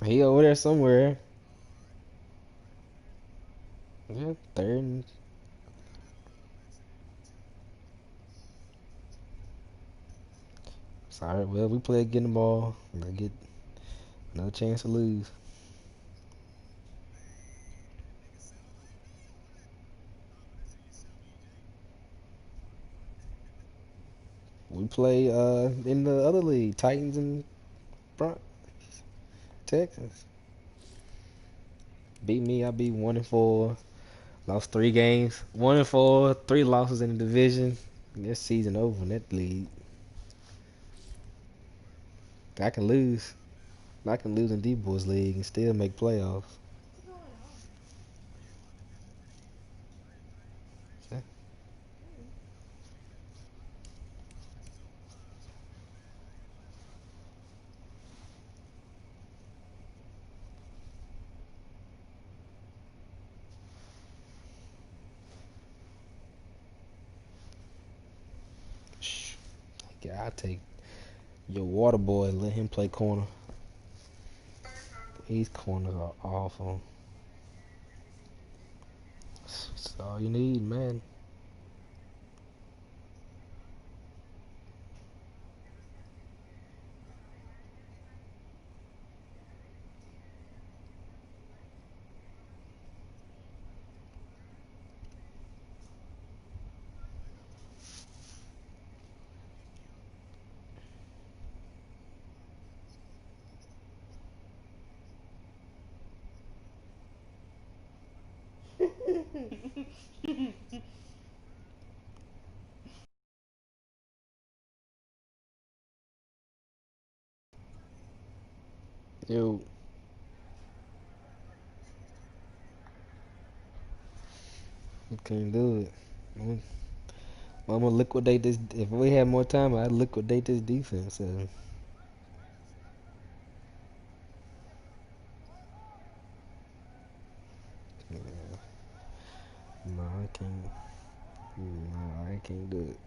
He over there somewhere. Yeah, third. Sorry, well, we play getting the ball. I get another chance to lose. We play in the other league, Titans and Front Texans. Beat me, I beat 1-4. Lost 3 games, 1-4, 3 losses in the division. This season over in that league. I can lose. I can lose in D-Boys League and still make playoffs. What's going on? Yeah. Yeah, I take your water boy and let him play corner. These corners are awful. That's all you need, man. Yo, you can't do it. I'm, I'm gonna liquidate this. If we had more time, I'd liquidate this defense. No, I can't. No, I can't do it.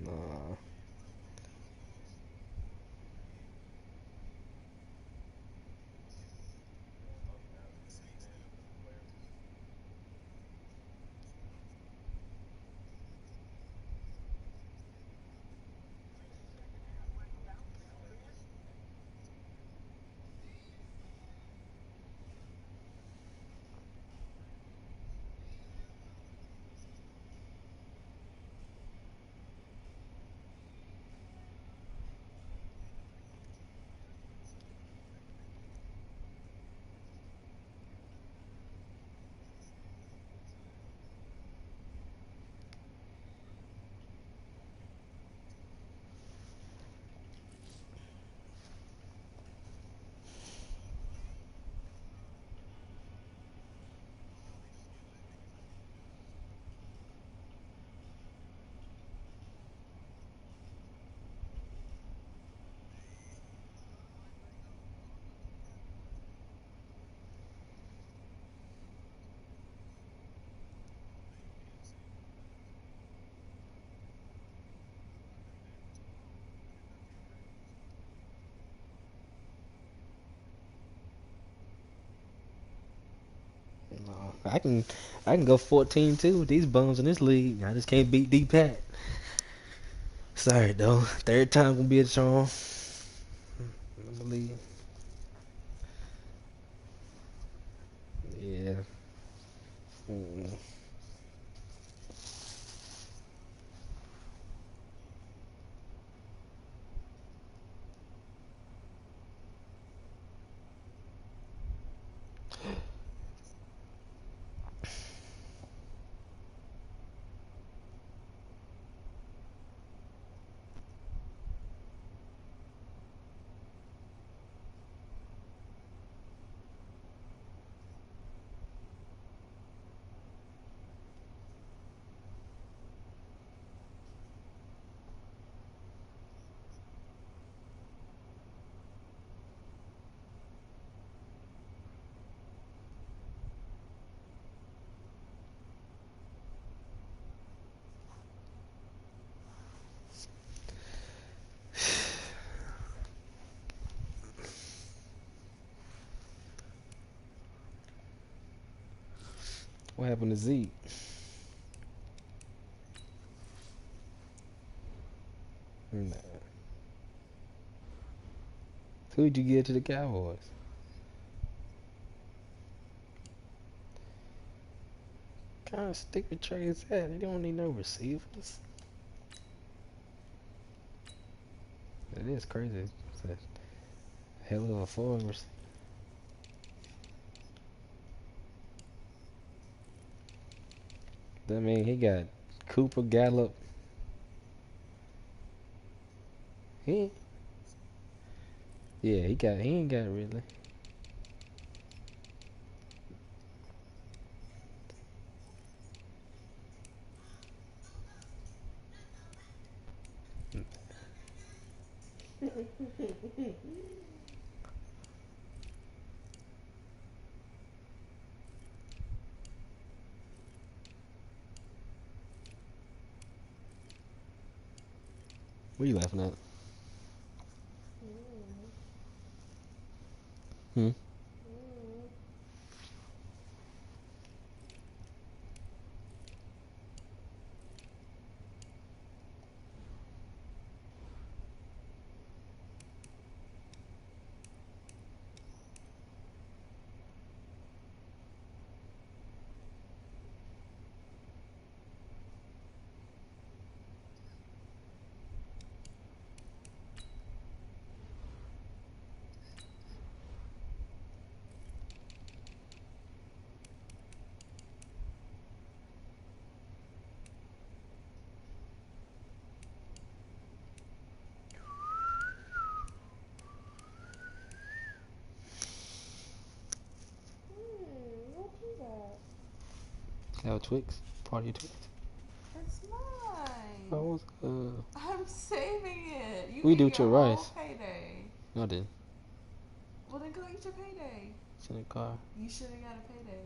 Nah. No. I can go 14 too with these bums in this league. I just can't beat dpatt. Sorry though. Third time gonna be a charm. I believe. Yeah. Mm. What happened to Zeke? Nah. Who'd you get to the Cowboys? Kind of stick with Trey's head. They don't need no receivers. It is crazy. It's a hell of a force. I mean, he got Cooper Gallup. He, yeah, he ain't got really. What you laughing at? Hmm. What is that? That Twix? Party Twix? It's mine. Oh, I'm saving it. You we get do with your your whole rice. payday. No, I didn't. Well, then go eat your payday. It's in the car. You should have got a payday.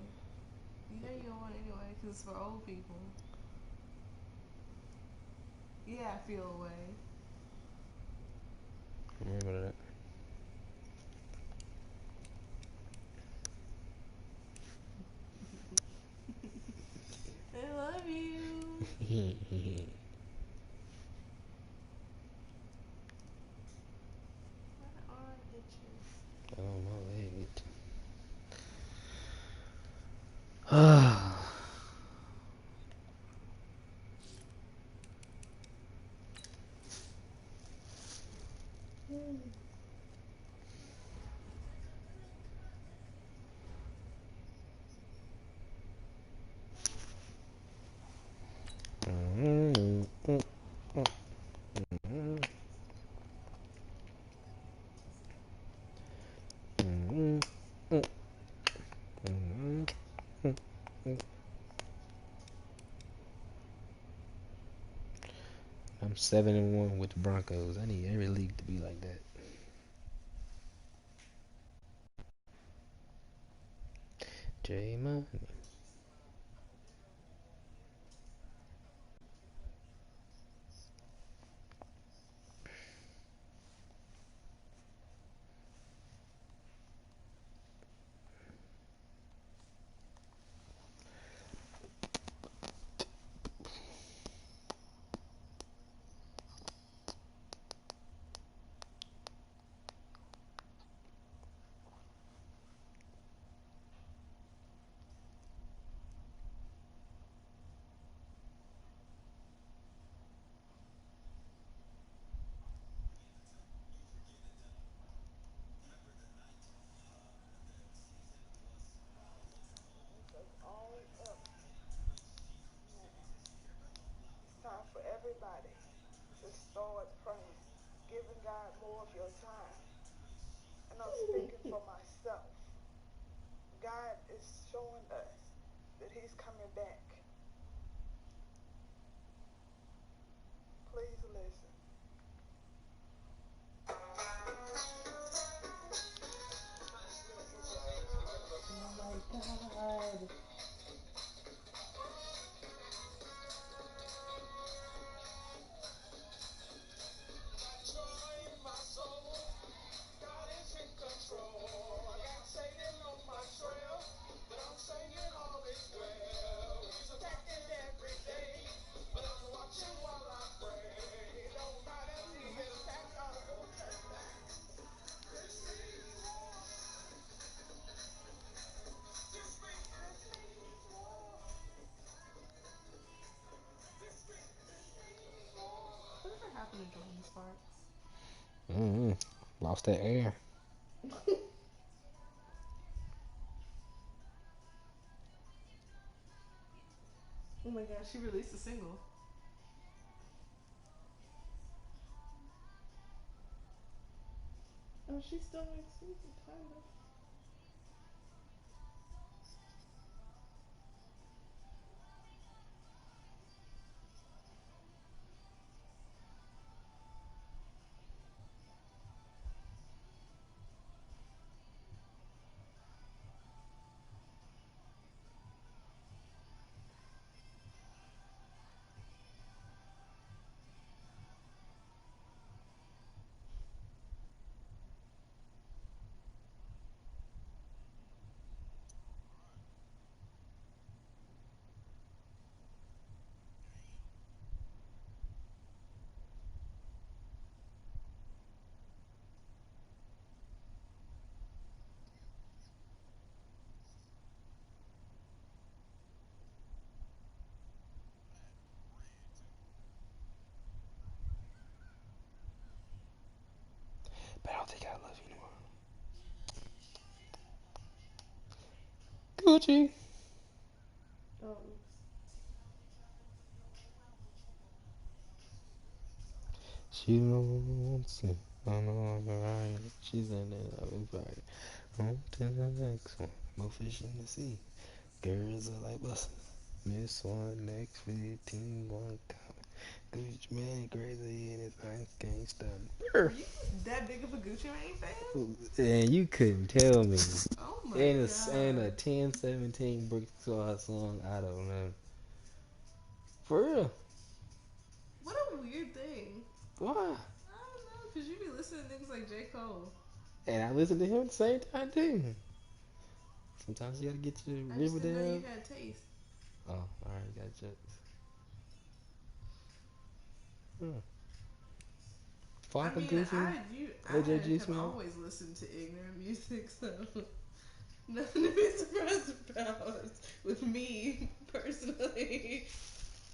You know you don't want it anyway because it's for old people. Yeah, I feel away. I remember that. I love you. My arm itches. Oh, my leg. Ah. I'm 7-1 with the Broncos. I need every league to be like that. J Money. All up now. It's time for everybody to start praying, giving God more of your time. And I'm speaking for myself. God is showing us that He's coming back. Please listen. Oh my God. Whatever happened to Jordan Sparks? Mm-hmm. Lost that air. Oh my gosh, she released a single. Oh, she still makes music, kind of. But I don't think I love you anymore. Gucci. Oh, oops. She wants it. I'm alright. She's in it. I'll be right. On to the next one. More fish in the sea. Girls are like buses. Miss one, next 15, one coming. Gucci man crazy and his eyes can't stop. Were you that big of a Gucci Mane fan? And you couldn't tell me. Oh my And a god. 1017 Brick Squad song, I don't know. For real. What a weird thing. Why? I don't know, because you be listening to niggas like J. Cole. And I listen to him at the same time too. Sometimes you gotta get to I just didn't know you Riverdale. had taste. Oh, alright, got jokes. Hmm. I Flocka mean, Goofy, I OJ G have Smoke. always listened to ignorant music, so nothing to be surprised about with me personally.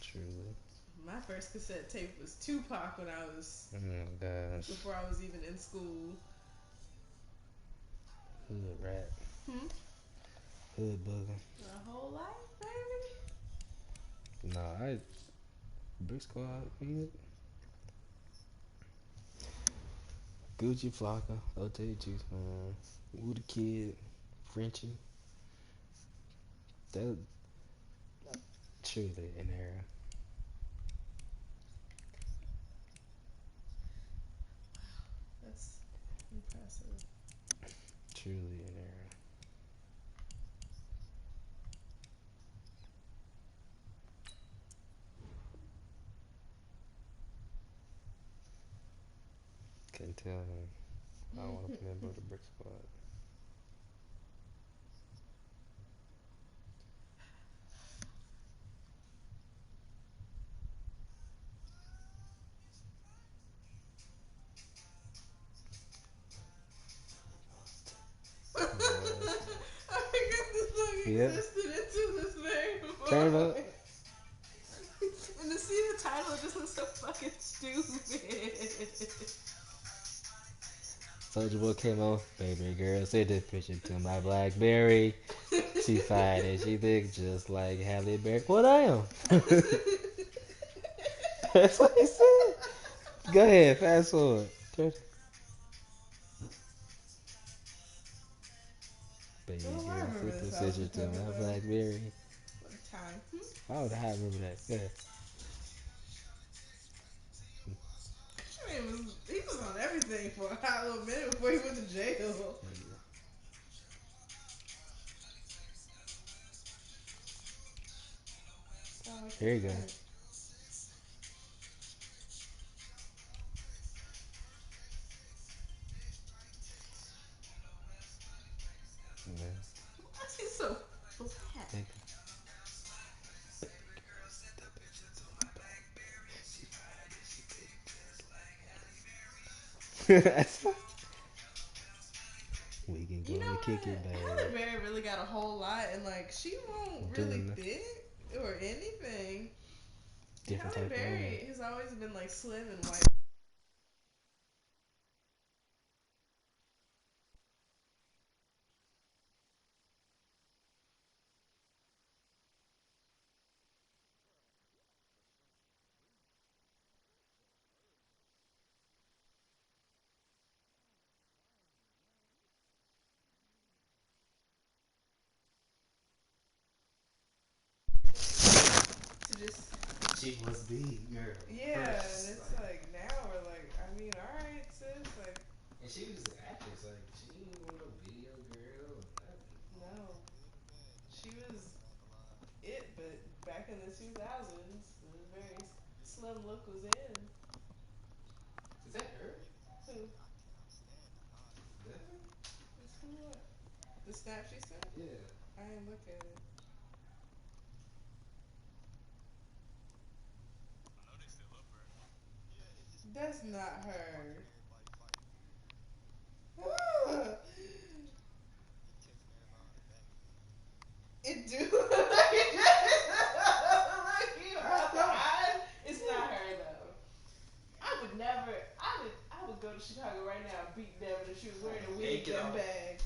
Truly. My first cassette tape was Tupac when I was Oh my gosh. before I was even in school. Hood rat. Hmm? Hood booger. My whole life, baby. Nah, I Brick Squad music. Gucci Flocka, OJ G Smoke, Woo the Kid, Frenchie. That truly an era. That's impressive. Truly an era. Can't tell him. I don't want to be a member of the Brick Squad. I forgot this song Yeah. existed until this very Turn it moment. up. And to see the title, it just looks so fucking stupid. Soldier Boy came on. Baby girl, send this picture to my Blackberry. She fine and she thick just like Halle Berry. What I am? That's what he said. Go ahead, fast forward. Baby Oh, I girl, remember send this. this I was picture to talking my about Blackberry. what a time. How would I remember that? Go ahead. He was on everything for a hot little minute before he went to jail. Oh, I Here can't you go. find it. Yeah. Why is he so flat? Take it. We can go You know and kick what? it, Halle babe. Berry really got a whole lot, and like she won't really Doing the fit or anything. different Halle type of woman. Berry has always been like slim and white. She was the girl. Yeah, First, and it's like now we're like, I mean, all right, sis, like, and she was an actress. Like she didn't want no video girl or nothing. no, she was it, but back in the 2000s, the very slim look was in. Is that her? Who? That her? It's who what? The snap she sent? Yeah. I didn't look at it. That's not her. It do look like it does. You about the eyes. It's not her though. I would never. I would go to Chicago right now and beat Devin if she was wearing a wig Take it and off. bag.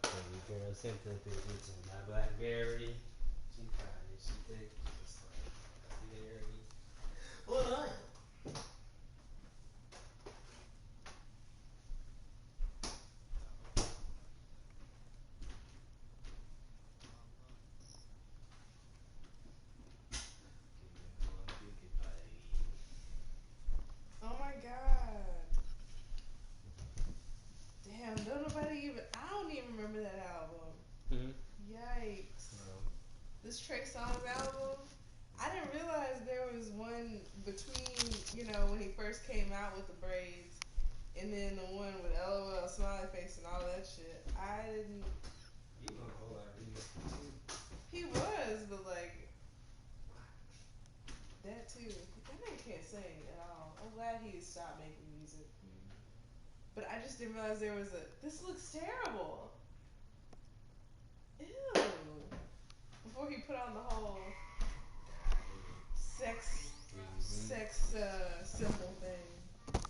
Baby girl sent the picture to my BlackBerry. She probably she think it's like BlackBerry. Hold on. Oh my god. Damn, don't nobody even. I don't even remember that album. Mm-hmm. Yikes. This Trey Songz album, I didn't realize there was one between, when he first came out with the braids and then the one with LOL, smiley face, and all that shit. I didn't. You know a whole lot of remixes too. He was, but like, that too. That man can't sing at all. I'm glad he stopped making music. But I just didn't realize there was a. This looks terrible. Ew. Before he put on the whole sex symbol thing.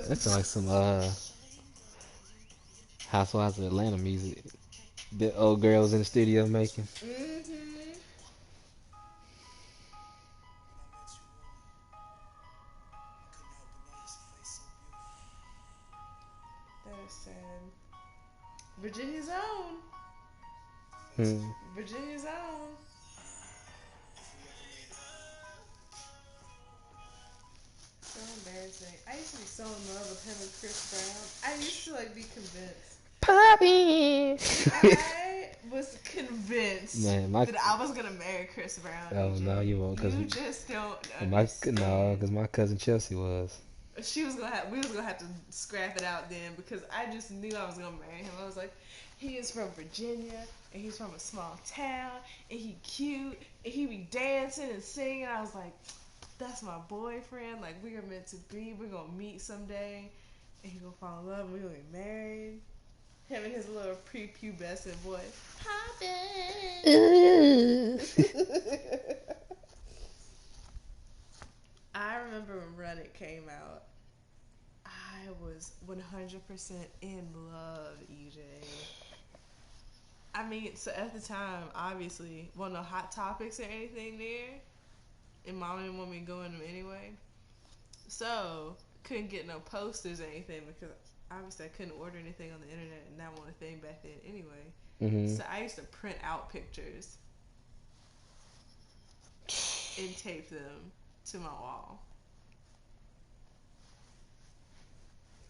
That sounds like some Housewives of Atlanta music. The old girl was in the studio making. Mm-hmm. That is sad. Virginia's own. Hmm. Virginia's own. So embarrassing. I used to be so in love with him and Chris Brown. I used to like be convinced. Poppy. I was convinced Man, that I was gonna marry Chris Brown. Oh AJ. no, you won't. Cause You just don't my understand. cause my cousin Chelsea was. We was gonna have to scrap it out then because I just knew I was gonna marry him. I was like, he is from Virginia and he's from a small town and he cute and he be dancing and singing. I was like, that's my boyfriend. Like we are meant to be. We're gonna meet someday and he gonna fall in love and we're gonna get married. Him and his little prepubescent voice. I remember when Run It came out. I was 100% in love, EJ. I mean, so at the time, obviously, wasn't no Hot Topics or anything there, and Mom didn't want me to go in them anyway. So, couldn't get no posters or anything because obviously I couldn't order anything on the internet, and that wasn't a thing back then anyway. Mm-hmm. So I used to print out pictures and tape them to my wall.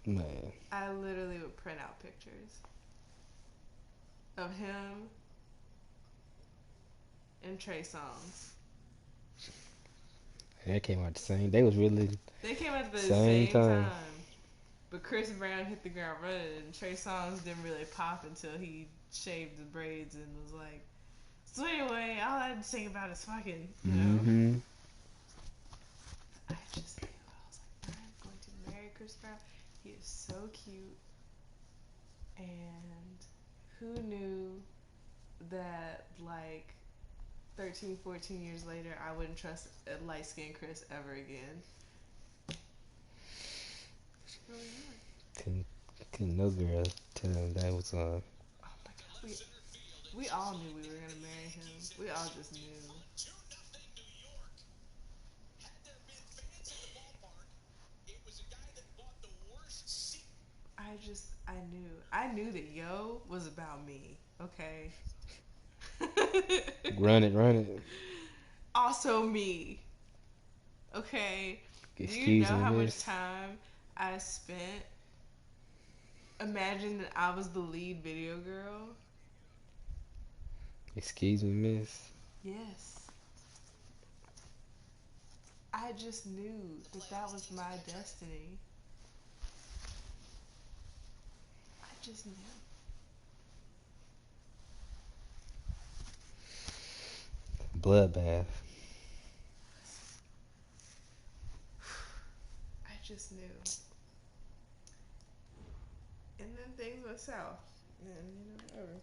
Man. I literally would print out pictures of him and Trey Songz. They came out the same. They was really. They came out at the Same same time. time. But Chris Brown hit the ground running, and Trey Songz didn't really pop until he shaved the braids and was like, so anyway, all I had to think about is fucking, Mm-hmm. I just knew. I was like, I'm going to marry Chris Brown. He is so cute. And who knew that, like, 13, 14 years later, I wouldn't trust a light-skinned Chris ever again. Really not. Couldn't no girl tell him that was Oh my god. We all knew we were gonna marry him. We all just knew. I knew. I knew that Yo was about me. Okay. Run it, run it. Also me. Okay. Do you Excuse know me, how much miss. time I spent imagining that I was the lead video girl? Excuse me, miss. Yes. I just knew that that was my destiny. I just knew. Bloodbath. I just knew. And then things went south. And whatever.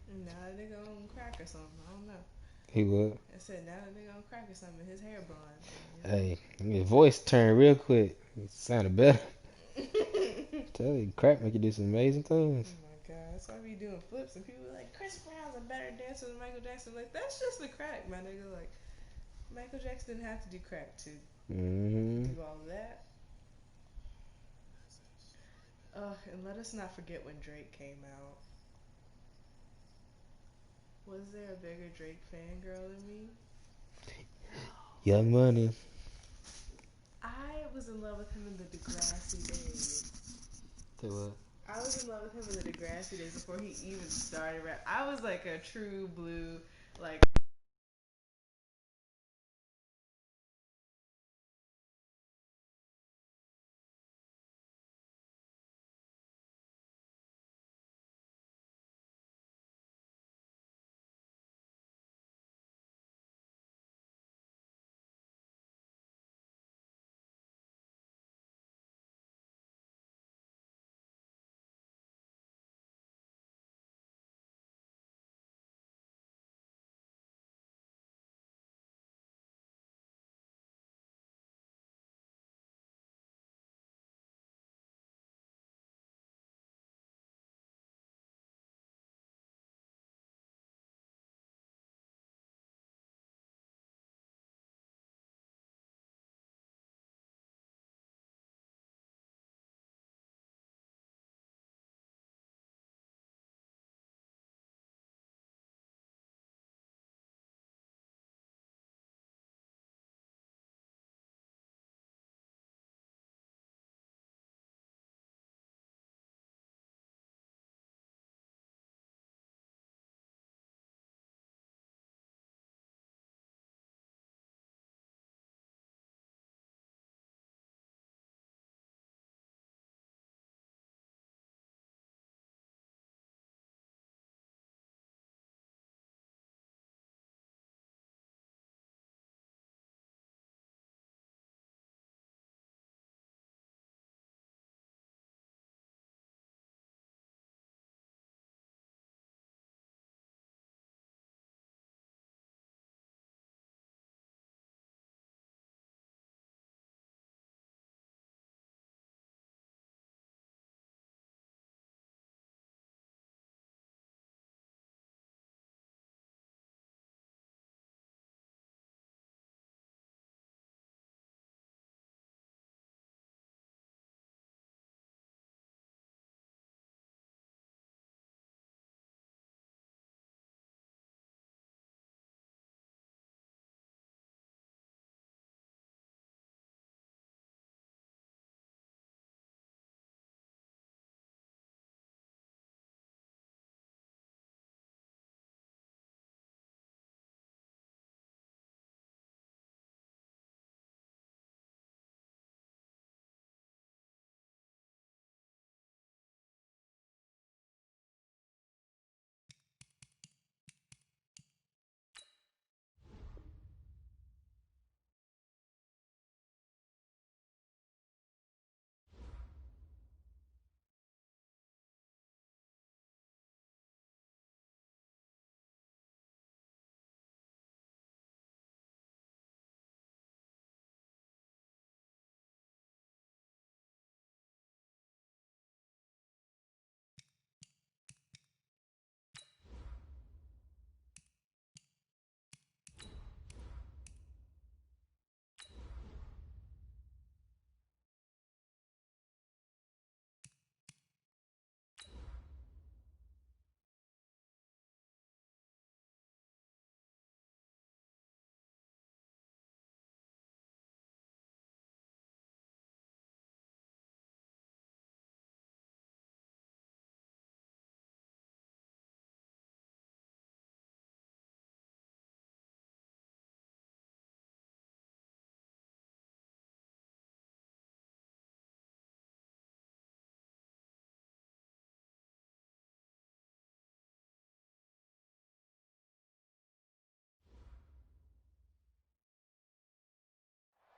And now that nigga on crack or something. I don't know. He would. I said now that nigga on crack or something. His hair blonde. Hey, his voice turned real quick. It sounded better. Tell you, crack make you do some amazing things. Oh my god, that's why we doing flips and people are like Chris Brown's a better dancer than Michael Jackson. Like that's just the crack, my nigga. Like Michael Jackson didn't have to do crack to do all of that. And let us not forget when Drake came out. Was there a bigger Drake fangirl than me? Young Money. I was in love with him in the Degrassi days. Say what? I was in love with him in the Degrassi days before he even started rap. I was like a true blue, like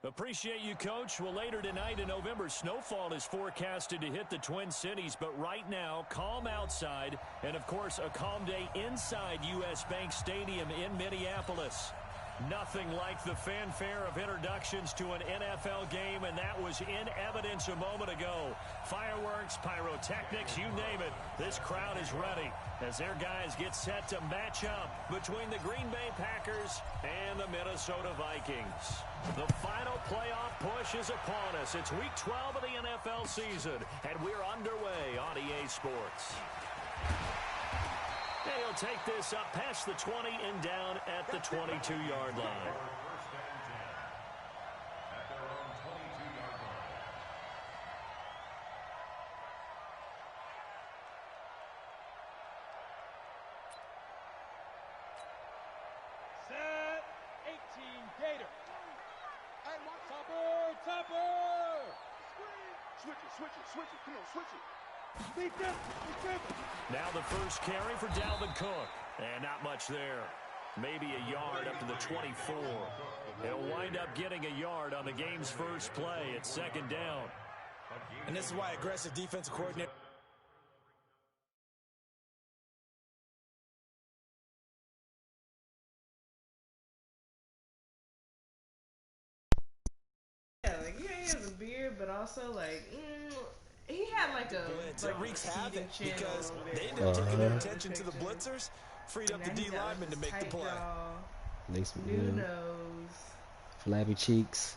Appreciate you, Coach. Well, later tonight in November, snowfall is forecasted to hit the Twin Cities, but right now, calm outside, and of course, a calm day inside U.S. Bank Stadium in Minneapolis. Nothing like the fanfare of introductions to an NFL game, and that was in evidence a moment ago. Fireworks, pyrotechnics, you name it. This crowd is ready as their guys get set to match up between the Green Bay Packers and the Minnesota Vikings. The final playoff push is upon us. It's week 12 of the NFL season, and we're underway on EA Sports. He'll take this up past the 20 and down at the 22-yard line. First and 10 at their own 22-yard line. Set. 18 Gator. Hey, Topper. Switch it. Come on, switch it. Now the first carry for Dalvin Cook. And not much there. Maybe a yard up to the 24. He'll wind up getting a yard on the game's first play. It's second down. And this is why aggressive defensive coordinator. Yeah, like, yeah, he has a beard, but also, like, he had, like, a Blitz. like It wreaks a havoc seething chin because a little bit. they ended up taking their attention to the blitzers, freed up the And now D he's got, like, lineman to this make the tight play. jaw, Next new nose. flabby cheeks.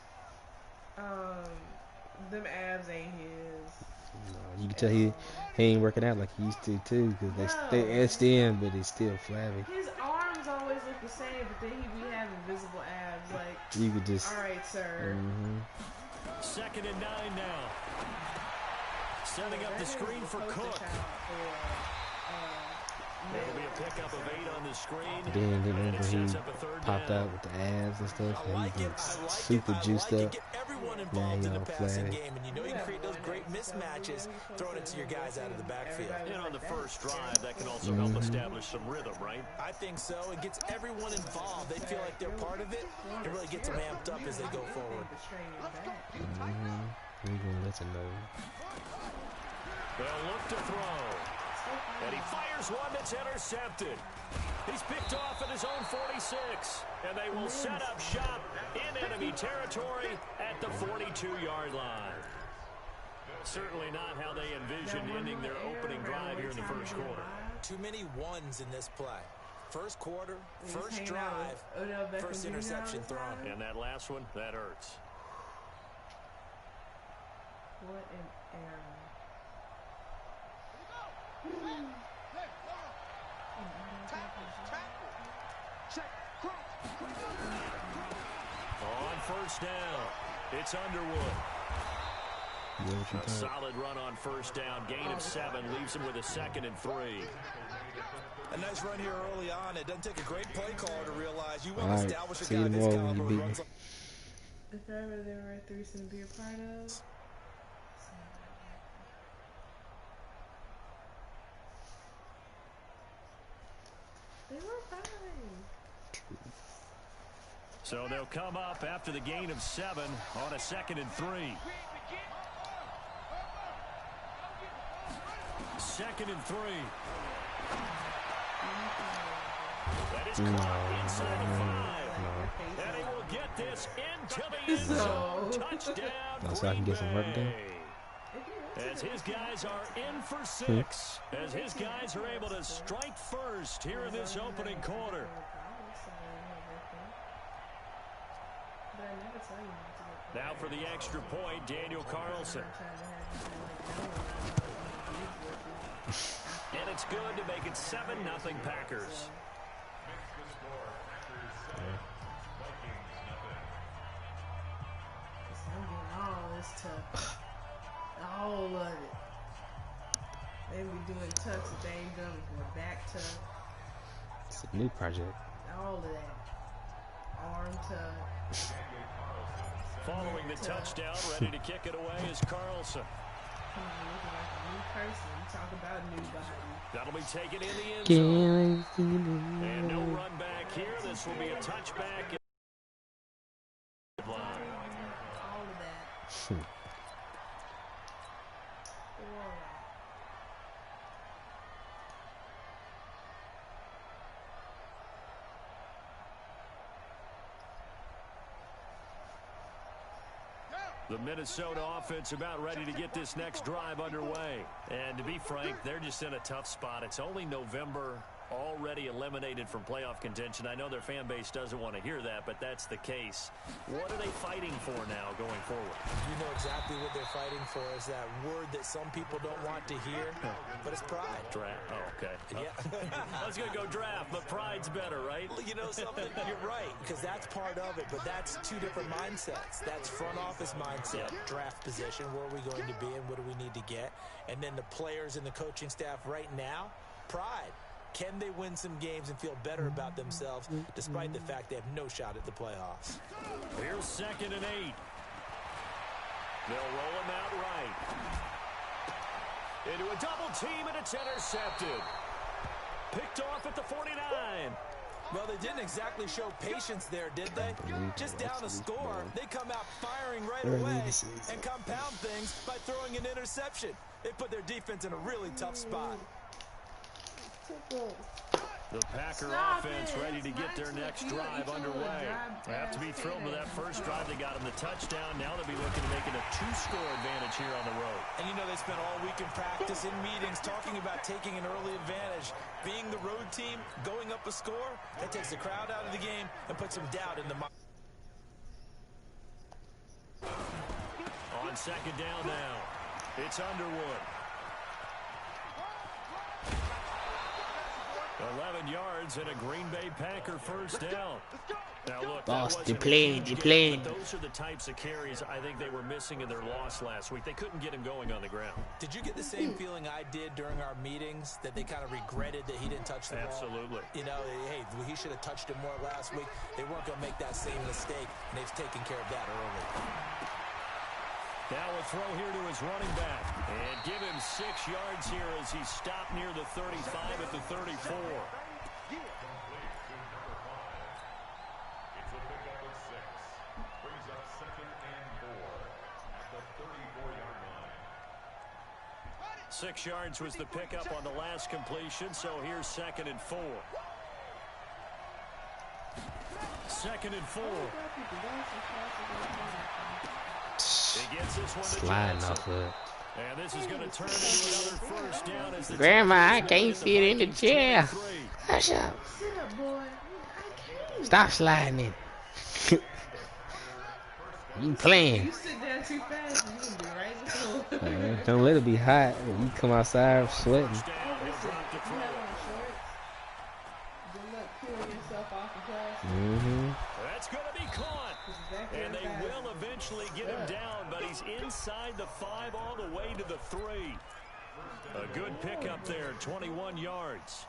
Them abs ain't his. No, you can tell he ain't working out like he used to too, because they etched in, but he's still flabby. His arms always look the same, but then he be having visible abs. Like, You could just. all right, sir. Second and 9 now. Setting up the screen for Cook. It'll be a pickup of 8 on the screen. Then and remember it he sets up a third popped down. out with the abs and stuff. I like He it. gets I like super it. juiced I like up. it. Get everyone Now involved he in the all passing flabby. game, and you know you can create those great mismatches throwing it to your guys out of the backfield. And on the first drive, that can also help establish some rhythm, right? I think so. It gets everyone involved. They feel like they're part of it. It really gets them amped up as they go forward. We're gonna let him know. They'll look to throw. And he fires one that's intercepted. He's picked off at his own 46. And they will set up shop in enemy territory at the 42-yard line. Certainly not how they envisioned ending their opening drive here in the first quarter. Too many ones in this play. First quarter, first drive, first interception thrown. And that last one, that hurts. What an error. On first down, it's Underwood. A solid run on first down. Gain of 7 leaves him with a 2nd and 3. A nice run here early on. It doesn't take a great play caller to realize you All want to right, establish a see guy you this tomorrow when caliber you who beat me. runs. If ever there were a threesome to be a part of. They were fine. So they'll come up after the gain of 7 on a 2nd and 3. 2nd and 3. That is caught inside the 5. And he will get this into the end zone. Touchdown, So I can get some work done. As his guys are in for 6. As his guys are able to strike first here in this opening quarter. Now for the extra point, Daniel Carlson. And it's good to make it 7-0 Packers. Makes the score Packers 7, Vikings nothing. I'm getting all this tuck. All of it. They be doing tucks that they ain't done before. Back tuck. It's a new project. All of that. Arm tuck. Following the touchdown, ready to kick it away is Carlson. Come on, looking like a new person. You talk about new body. That'll be taken in the end zone. And no Can run back here. This will be a touchback. The Minnesota offense about ready to get this next drive underway. And to be frank, they're just in a tough spot. It's only November, already eliminated from playoff contention. I know their fan base doesn't want to hear that, but that's the case. What are they fighting for now going forward? You know exactly what they're fighting for is that word that some people don't want to hear, but it's pride. Draft. Oh, okay. Yeah. I was going to go draft, but pride's better, right? You know something? You're right, because that's part of it, but that's two different mindsets. That's front office mindset, draft position, where are we going to be and what do we need to get? And then the players and the coaching staff right now, pride. Can they win some games and feel better about themselves despite the fact they have no shot at the playoffs? Here's 2nd and 8. They'll roll him out right. Into a double team, and it's intercepted. Picked off at the 49. Well, they didn't exactly show patience there, did they? Just down a score, they come out firing right away and compound things by throwing an interception. They put their defense in a really tough spot. The Packer offense ready to get their next drive underway. They have to be thrilled with that first drive. They got them the touchdown. Now they'll be looking to make it a 2-score advantage here on the road. And you know they spent all week in practice, in meetings, talking about taking an early advantage. Being the road team, going up a score, that takes the crowd out of the game and puts some doubt in the mind. On 2nd down now, it's Underwood. 11 yards and a Green Bay Packer first down. Now look, Boss, they playing. Those are the types of carries I think they were missing in their loss last week. They couldn't get him going on the ground. Did you get the same feeling I did during our meetings, that they kind of regretted that he didn't touch the ball? Absolutely. You know, hey, he should have touched it more last week. They weren't going to make that same mistake, and they've taken care of that early. Now a throw here to his running back. And give him 6 yards here as he stopped near the 35 at the 34. It's a pickup of 6. Brings up 2nd and 4 at the 34-yard line. 6 yards was the pickup on the last completion, so here's 2nd and 4. 2nd and 4. He gets this one to Sliding Johnson. off of it. And this is going to turn into another first down as the Grandma, I can't sit in the chair. Hush up. Sit up, boy. I can't. Stop sliding in. You playing. You sit down too fast, you're going to be right in the floor. Don't let it be hot. You come outside sweating. touchdown. He'll drop to You throw. have on shorts. Good luck peeling yourself off the class. That's going to be caught. And they will eventually get him down, but he's inside the 5 all the way to the 3. A good pickup there, 21 yards.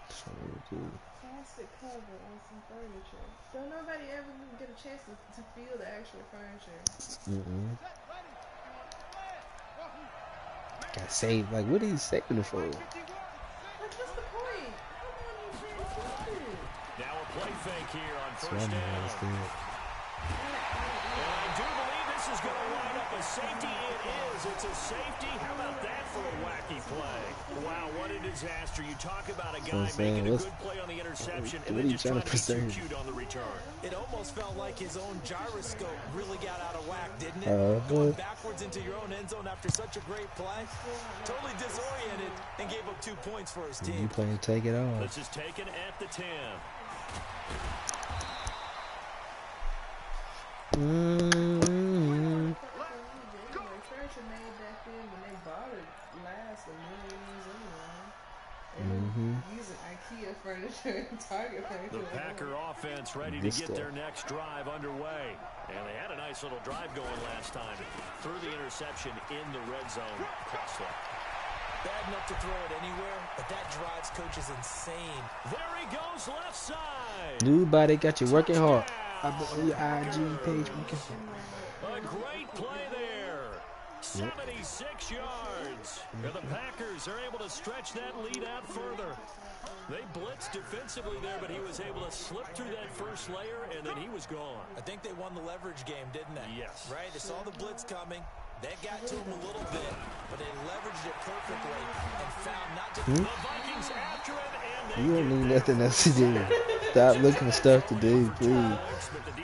Plastic cover on some furniture. So nobody ever get a chance to feel the actual furniture. Got saved. Like, what are you saving it for? Like, what's the point? Come on, you playing stupid. Now a play fake here on That's first what down. I'm saying. And I do believe this is going to line up a safety. It is. It's a safety. How about that for a wacky play? Wow, what a disaster. You talk about a guy making a good play on the interception and then just trying to be too cute on the return. It almost felt like his own gyroscope really got out of whack, didn't it? Going backwards into your own end zone after such a great play. Totally disoriented and gave up 2 points for his team. You playing take it off. This is taken at the 10. Furniture made back then when they bought it last a million years anyway. Using IKEA furniture and Target furniture. The Packer offense ready to get their next drive underway. And they had a nice little drive going last time. Threw the interception in the red zone. Costly. Bad enough to throw it anywhere, but that drives coaches insane. There he goes, left side. Dude, buddy, got you working hard. I put on your IG page. A great play there. 76 yards. And the Packers are able to stretch that lead out further. They blitzed defensively there, but he was able to slip through that first layer, and then he was gone. I think they won the leverage game, didn't they? Yes. Right? They saw the blitz coming. They got to him a little bit, but they leveraged it perfectly and found not just... The Vikings after him, and they You don't need nothing else to do. Stop looking for stuff to do, please.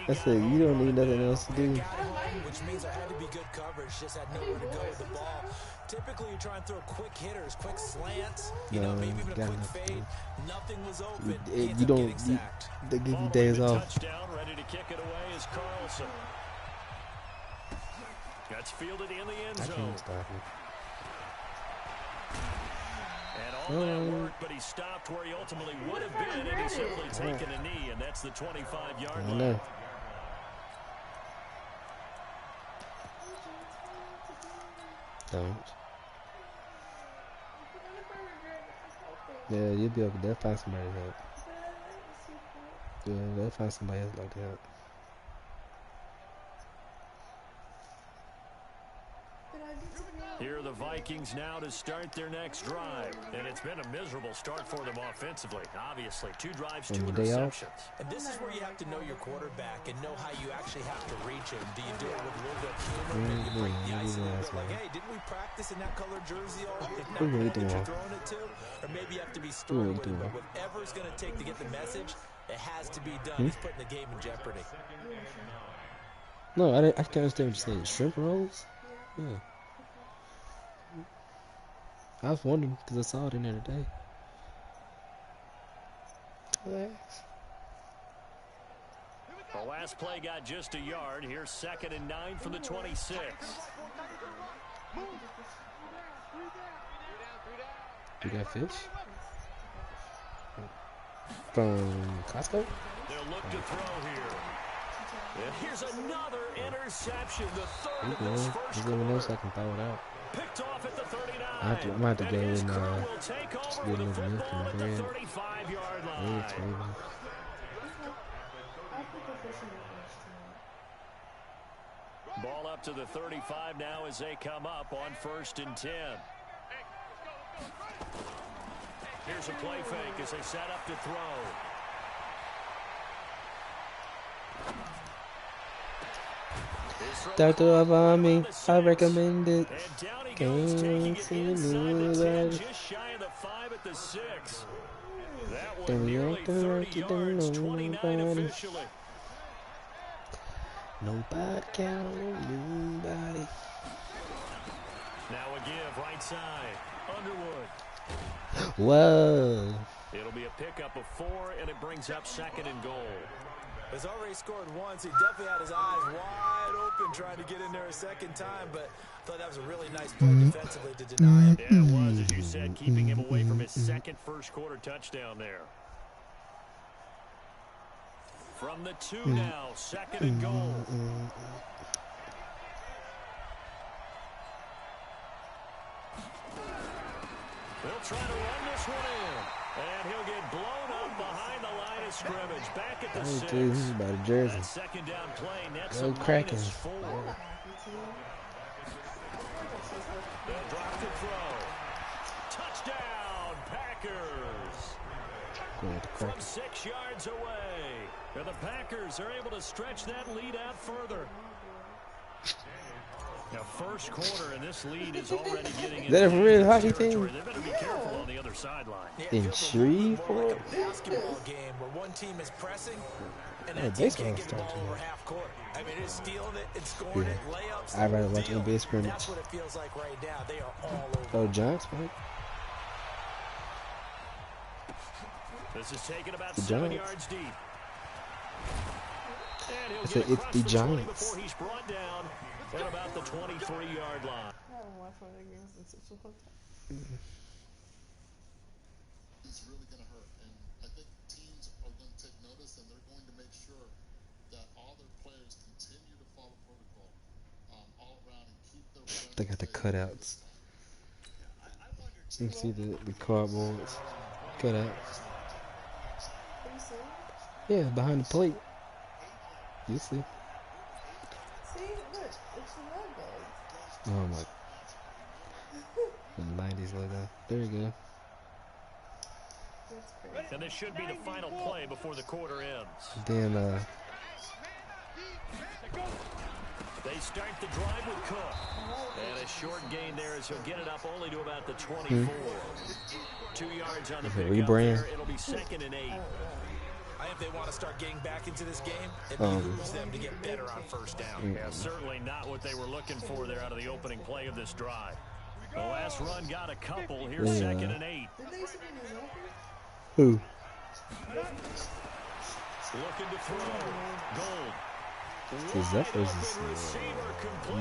I said, you don't need nothing else to do. Got home, which means there had to be good coverage. Just had nowhere to go with the ball. Typically, you try and throw quick hitters, quick slants, maybe even a quick fade. Nothing was open. You don't. They give you days off. Touchdown, ready to kick it away is Carlson. That's fielded in the end zone. I can't stop it. And all that work, but he stopped where he ultimately would have been, and he's simply taken a knee, and that's the 25-yard line. know. Don't. Yeah, you'll be able to find somebody to help. Yeah, they'll find somebody else like that. Here are the Vikings now to start their next drive. And it's been a miserable start for them offensively. Obviously, 2 drives, 2 interceptions. And this is where you have to know your quarterback and know how you actually have to reach him. Do you do it with a little bit of humor? Maybe you break the ice a little bit like, hey, didn't we practice in that colored jersey all week? Now you know that you're throwing it to? Or maybe you have to be stern with him. But whatever it's going to take to get the message, it has to be done. He's putting the game in jeopardy. No, I can't understand what you're saying. Shrimp rolls? Yeah. I was wondering because I saw it in there today. Relax. The last play got just a yard. Here's 2nd and 9 from the 26. You got fish? From Costco? They'll look to throw here. And here's another interception. The third of this first quarter. Else I can throw it out. Picked off at the 39. I'm gonna have to go and just get a little milk and bread. 35-yard line. Ball up to the 35 now as they come up on 1st and 10. Here's a play fake as they set up to throw. Doctor Avami, I recommend it. And down he goes, taking it inside the 10, just shy of the 5 at the 6. That one nearly 30 yards, 29 officially. Nobody count on nobody. Now a give, right side, Underwood. Whoa. It'll be a pickup of 4, and it brings up 2nd and goal. He's already scored once. He definitely had his eyes wide open trying to get in there a second time, but I thought that was a really nice play defensively to deny him. Yeah, it was, as you said, keeping him away from his second first-quarter touchdown there. From the 2 now, 2nd and goal. They'll try to run this one in, and he'll get blown up behind the line of scrimmage. Back at the 6. Dude, this is about a jersey. That 2nd down play, nets Go a cracking. -4. They'll drop to throw. Touchdown, Packers. From 6 yards away. And the Packers are able to stretch that lead out further. Now, first quarter, and this lead is already getting into that a real hockey territory. team? They better be careful on the other sideline. In Shreveport? Like a basketball game where one team is pressing and Yeah, that team baseball can't get the ball starts over tonight. half court. I mean, it's stealing it, it's scoring it, layups. I'd rather the watch deal. NBA scrimmage. That's what it feels like right now. They are all over. Oh, Giants, right? This is taken about The 7 Giants. yards deep. And he'll I get said it's across the 20 Giants. before he's brought down at about the 23-yard line. It's really going to hurt, and I think teams are going to take notice, and they're going to make sure that all their players continue to follow protocol all around and keep their. They got the cutouts. You can see the cardboards cutouts. Yeah, behind the plate. You see. See, look, it's the logo. Oh my. The 90s logo. There you go. That's crazy. And this should be the final play before the quarter ends. Then They start the drive with Cook. And a short gain there as he'll get it up only to about the 24. 2 yards on the pickup there. It'll be 2nd and 8. I think they want to start getting back into this game. It behooves them to get better on first down. Yeah, certainly not what they were looking for there out of the opening play of this drive. The last run got a couple. Here's 2nd and 8. who? Looking to throw. Gold. The Zephyrs is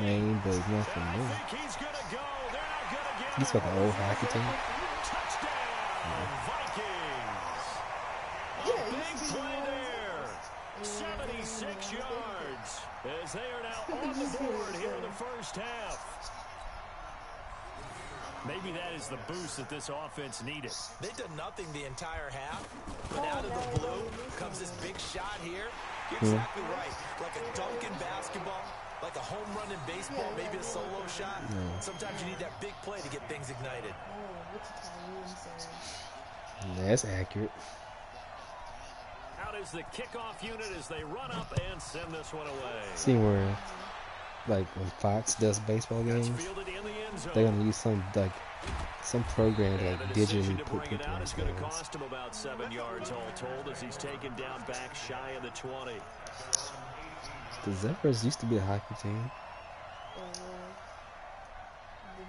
name, but it's nothing new. He's gonna go. They're not gonna get He's like an old hockey team. touchdown, Vikings. A big play there. 76 yards as they are now on the board here in the first half. Maybe that is the boost that this offense needed. They've done nothing the entire half, but out of the blue comes this big shot here. You're exactly right. Like a dunk in basketball, like a home run in baseball, maybe a solo shot. Sometimes you need that big play to get things ignited. That's accurate. Out is the kickoff unit as they run up and send this one away. See where, like when Fox does baseball games, they're gonna use some program to like digitally put people in it's going to cost him about 7 yards all told as he's taken down back shy of the 20. The Zephyrs used to be a hockey team. The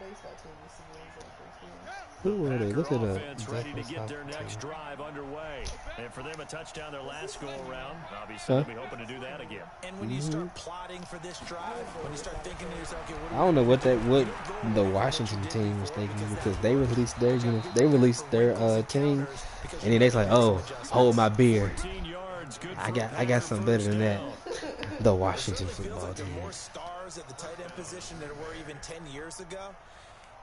baseball team used to be the Zephyrs. Who were they? Look at Offense ready to get their next drive underway. And for them a touchdown their last go around. Obviously they'll be hoping to do that again. And when you start plotting for this drive, when you start thinking to yourself, okay, I don't know what the Washington team was thinking, because they released their team, and then they's like, oh, hold my beer. I got something better than that. The Washington football team. More stars at the tight end position than there were even 10 years ago.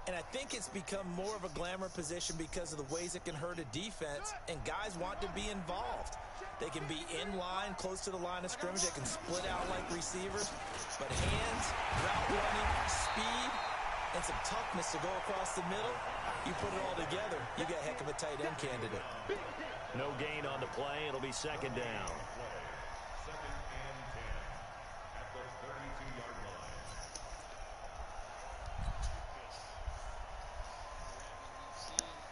And I think it's become more of a glamour position because of the ways it can hurt a defense, and guys want to be involved. They can be in line, close to the line of scrimmage. They can split out like receivers. But hands, route running, speed, and some toughness to go across the middle, you put it all together, you got a heck of a tight end candidate. No gain on the play. It'll be 2nd down. 2nd and 10 at the 32-yard line.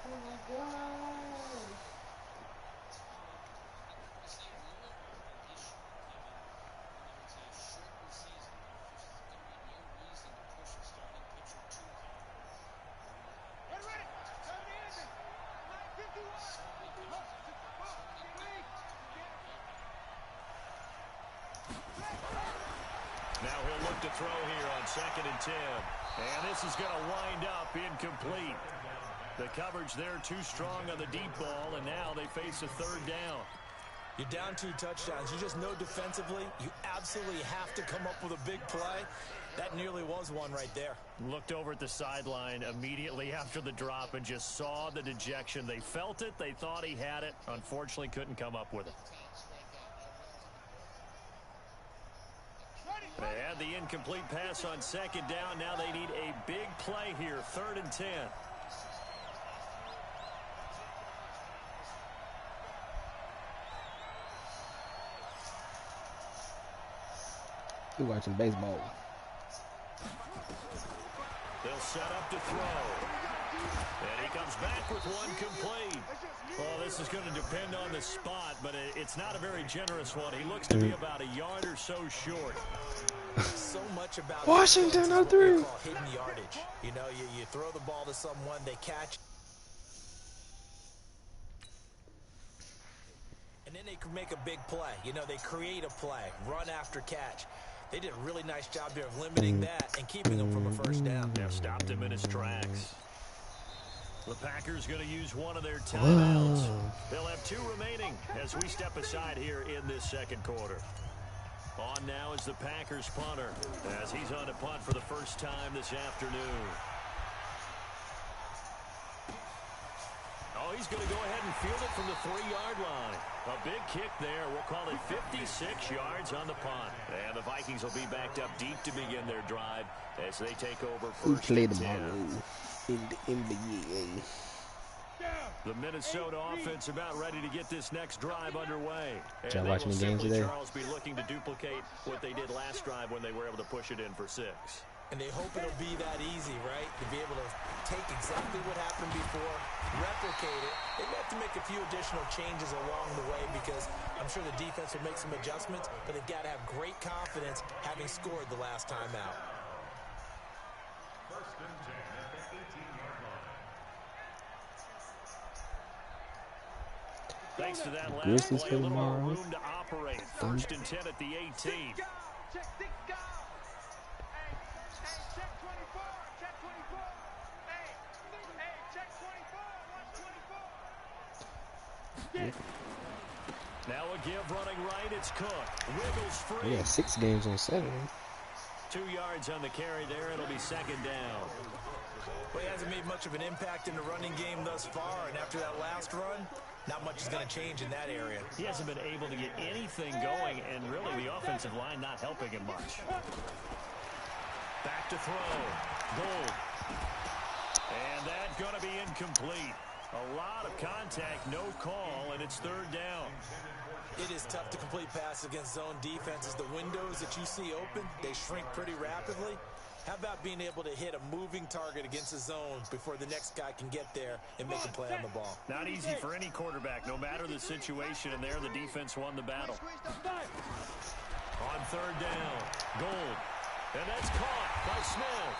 Oh my God. Now he'll look to throw here on 2nd and 10. And this is going to wind up incomplete. The coverage there too strong on the deep ball, and now they face a 3rd down. You're down 2 touchdowns. You just know defensively you absolutely have to come up with a big play. That nearly was one right there. Looked over at the sideline immediately after the drop and just saw the dejection. They felt it. They thought he had it. Unfortunately, couldn't come up with it. They had the incomplete pass on 2nd down. Now they need a big play here. 3rd and 10. We're watching baseball. They'll set up to throw. And he comes back with one complete. Well, this is going to depend on the spot, but it's not a very generous one. He looks to be about a yard or so short. So much about Washington on 3. Hidden yardage. You know, you throw the ball to someone, they catch, and then they can make a big play. You know, they create a play, run after catch. They did a really nice job there of limiting that and keeping him from a 1st down. They've stopped him in his tracks. The Packers going to use one of their timeouts. They'll have 2 remaining as we step aside here in this 2nd quarter. On now is the Packers punter as he's on to punt for the first time this afternoon. Oh, he's going to go ahead and field it from the 3-yard line. A big kick there. We'll call it 56 yards on the punt. And the Vikings will be backed up deep to begin their drive as they take over Who first played and 10. tomorrow in the NBA? The Minnesota offense about ready to get this next drive underway. And y'all they watching will the game simply, today? Charles, be looking to duplicate what they did last drive when they were able to push it in for 6. And they hope it'll be that easy, right? To be able to take exactly what happened before, replicate it. They may have to make a few additional changes along the way because I'm sure the defense will make some adjustments, but they've got to have great confidence having scored the last time out. First and 10 at the 18-yard line. Thanks to that last Grizzlies play, play a little more tomorrow. room to operate. First and 10 at the 18. Check 6 guys. Hey, check 24. Check 24. Hey, check 24. Watch 24. Now a give running right. It's Cook. Wiggles free. We got 6 games on Saturday. 2 yards on the carry there. It'll be second down. Well, he hasn't made much of an impact in the running game thus far, and after that last run, not much is going to change in that area. He hasn't been able to get anything going, and really the offensive line not helping him much. Back to throw. Gold. And that's going to be incomplete. A lot of contact, no call, and it's third down. It is tough to complete passes against zone defenses. The windows that you see open, they shrink pretty rapidly. How about being able to hit a moving target against a zone before the next guy can get there and make a play on the ball? Not easy for any quarterback, no matter the situation, and there the defense won the battle. On third down, Gold. And that's caught by Smith.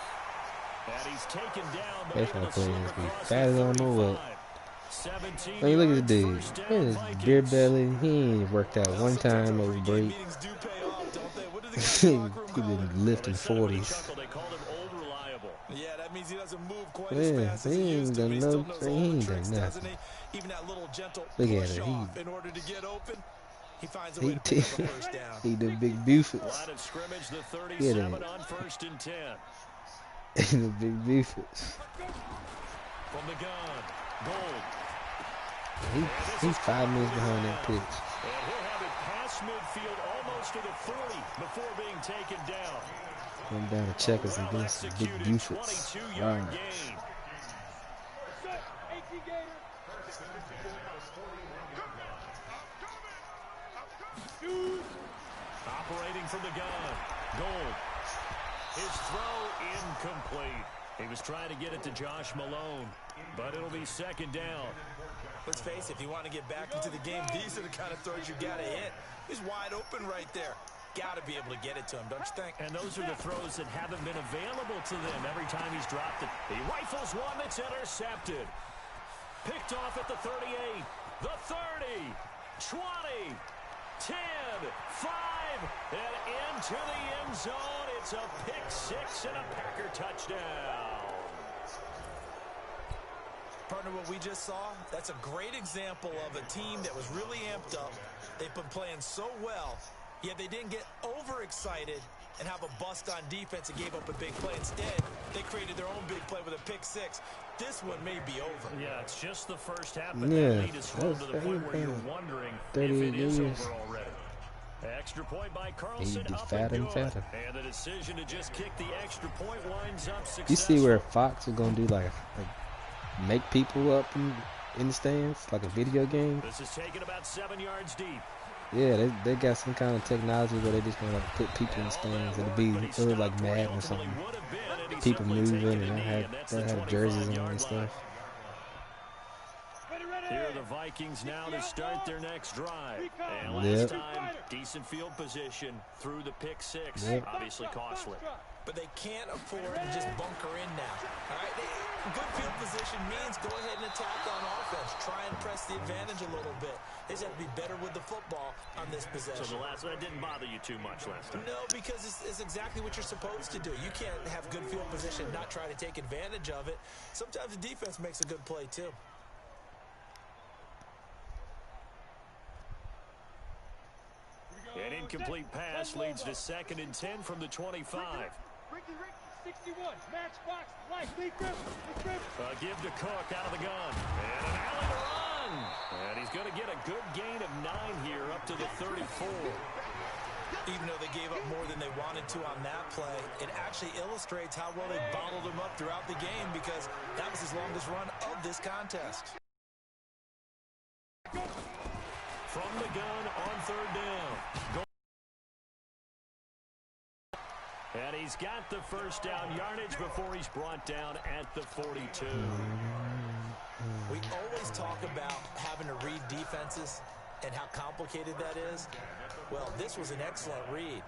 And he's taken down, but able to slip across the 35. 17 I mean, look at the yards, dude. first down, His Vikings. beer belly. He ain't worked out one time over break. Meetings do pay off, don't they? What do the guys in the locker room He call him? been lifting Instead of when he 40s. chuckled, they called him old reliable. Yeah, that means he doesn't move quite Yeah, as fast as he he ain't used to, done but he still no- knows he all the ain't tricks, done doesn't nothing. he? Even that little gentle Look at push it, off in order to get open, he finds a way He to pick up a first down. he the big Buford's. Line of scrimmage, the Get 37 it. on first and 10. He the big Buford's. From the gun, Gold. He's 5 minutes behind that pitch. And he'll have it past midfield, almost to the 40, before being taken down. Went down to checkers Well against the big executed, Buford's. 22-yard Wow. gain. Operating from the gun, Gold. His throw incomplete. He was trying to get it to Josh Malone, but it'll be second down. Let's face it, if you want to get back into the game, these are the kind of throws you got to hit. He's wide open right there. Got to be able to get it to him, don't you think? And those are the throws that haven't been available to them every time he's dropped it. He rifles one that's intercepted. Picked off at the 38, the 30, 20, 10, 5, and into the end zone. It's a pick six and a Packer touchdown. Partner, what we just saw, that's a great example of a team that was really amped up. They've been playing so well, yet they didn't get overexcited and have a bust on defense and gave up a big play. Instead, they created their own big play with a pick six. This one may be over. Yeah, it's just the first half, but Yeah, that lead is slowed to the point where you're wondering if it 38 is years. over already. Extra point by Carlson, He'd be up fatter and and good. fatter. And the decision to just kick the extra point winds up successful. You see where Fox is gonna do like make people up in the stands like a video game? This is taken about 7 yards deep. Yeah, they got some kind of technology where they just gonna like put people in the stands. It'll look like Madden or something. People moving and they'll have jerseys on and stuff. Here are the Vikings now to start their next drive. And last time, decent field position through the pick six. Yep. Obviously costly. But they can't afford to just bunker in now. All right, good field position means go ahead and attack on offense. Try and press the advantage a little bit. They just have to be better with the football on this possession. So the last one didn't bother you too much last time. No, because it's exactly what you're supposed to do. You can't have good field position and not try to take advantage of it. Sometimes the defense makes a good play, too. An incomplete pass leads to 2nd and 10 from the 25. Ricky, 61, matchbox, right, Lee Griffin. A give to Cook out of the gun. And an alley to run. And he's going to get a good gain of 9 here up to the 34. Even though they gave up more than they wanted to on that play, it actually illustrates how well they bottled them up throughout the game because that was his longest run of this contest. gun on third down. And he's got the first down yardage before he's brought down at the 42. We always talk about having to read defenses and how complicated that is. Well, this was an excellent read.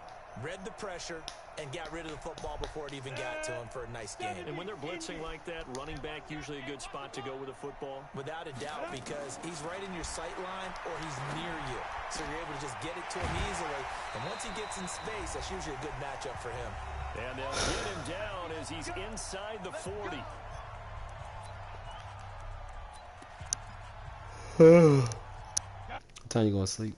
Read the pressure and got rid of the football before it even got to him for a nice game. And when they're blitzing like that, running back usually a good spot to go with a football? Without a doubt, because he's right in your sight line or he's near you. So you're able to just get it to him easily. And once he gets in space, that's usually a good matchup for him. And they'll get him down as he's inside the 40. What time you going to sleep?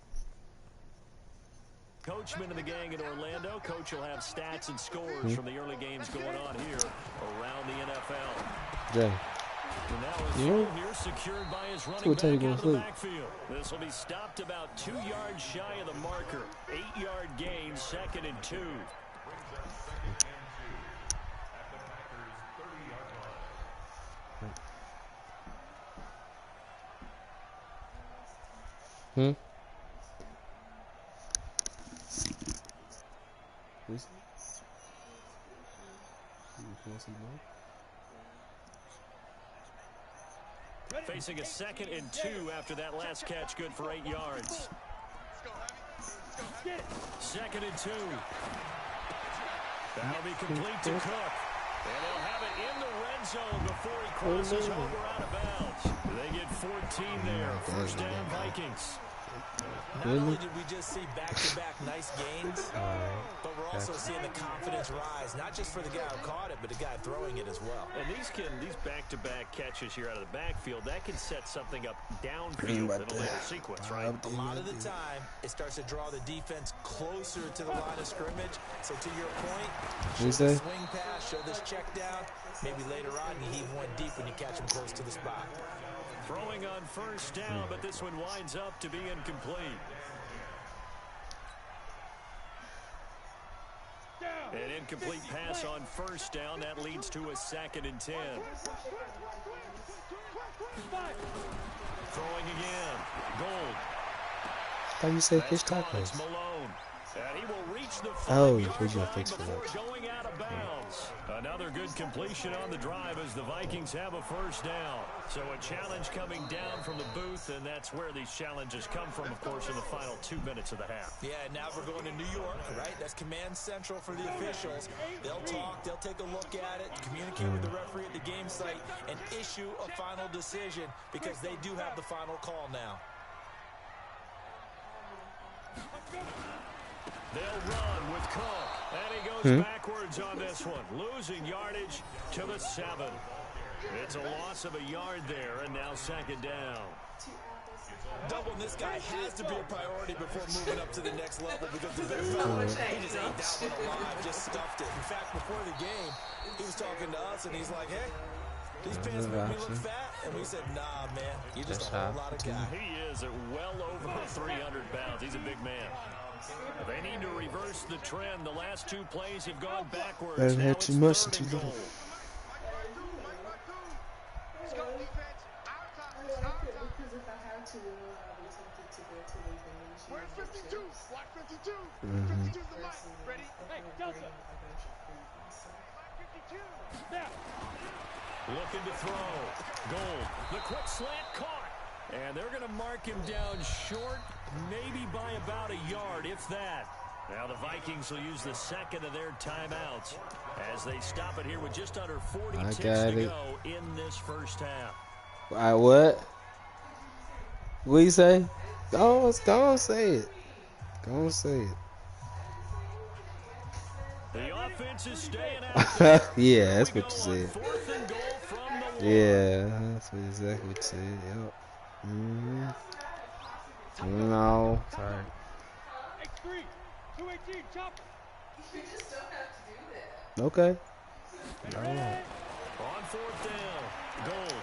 Coachman of the gang in Orlando. Coach will have stats and scores from the early games going on here around the NFL. Jay. And now his throw here secured by his running back out of the backfield. This will be stopped about 2 yards shy of the marker. 8-yard gain, 2nd and 2. Facing a 2nd and 2 after that last catch, good for 8 yards. 2nd and 2. That'll be complete to Cook. And they'll have it in the red zone before he crosses over out of bounds. They get 14 there. First down, Vikings. Not only did we just see back-to-back nice gains, but we're also seeing the confidence rise, not just for the guy who caught it, but the guy throwing it as well. And these back-to-back catches here out of the backfield, that can set something up downfield in a later sequence, right? A lot of the time, it starts to draw the defense closer to the line of scrimmage. So to your point, show the swing pass, show this check down. Maybe later on, you heave one deep when you catch him close to the spot. Throwing on first down, but this one winds up to be incomplete. An incomplete pass on first down. That leads to a 2nd and 10. Throwing again. Gold. How you say fish tacos? Malone. And he will reach the 5-yard line fix for before that. going out of bounds. Another good completion on the drive as the Vikings have a first down. So a challenge coming down from the booth, and that's where these challenges come from, of course, in the final 2 minutes of the half. Yeah, now we're going to New York, right? That's command central for the officials. They'll talk, they'll take a look at it, communicate with the referee at the game site, and issue a final decision because they do have the final call now. They'll run with Cook, and he goes backwards on this one, losing yardage to the 7. It's a loss of a yard there, and now 2nd down. Doubling this guy has to be a priority before moving up to the next level because the big fella, he just ain't that one alive, just stuffed it. In fact, before the game, he was talking to us, and he's like, hey, these pants make me look fat. And we said, nah, man, you're just a whole lot of guy. He is at well over 300 pounds. He's a big man. They need to reverse the trend. The last 2 plays have gone backwards. Better had too much and too little. Where's 52? Block 52. 52's the mic. Ready? Hey, Delta. 52. Now. Looking to throw. Gold. The quick slant caught. And they're going to mark him down short, maybe by about a yard, if that. Now the Vikings will use the 2nd of their timeouts as they stop it here with just under 40 ticks to go in this first half. All right, what? What you say? Go on, say it. Go on, say it. The offense is staying out there. Yeah, that's what you said. 4th and goal from the line. Yeah, that's exactly what you said. Yep. No, sorry. X3, 218, chopper. You just don't have to do that. Okay. On 4th down, Gold.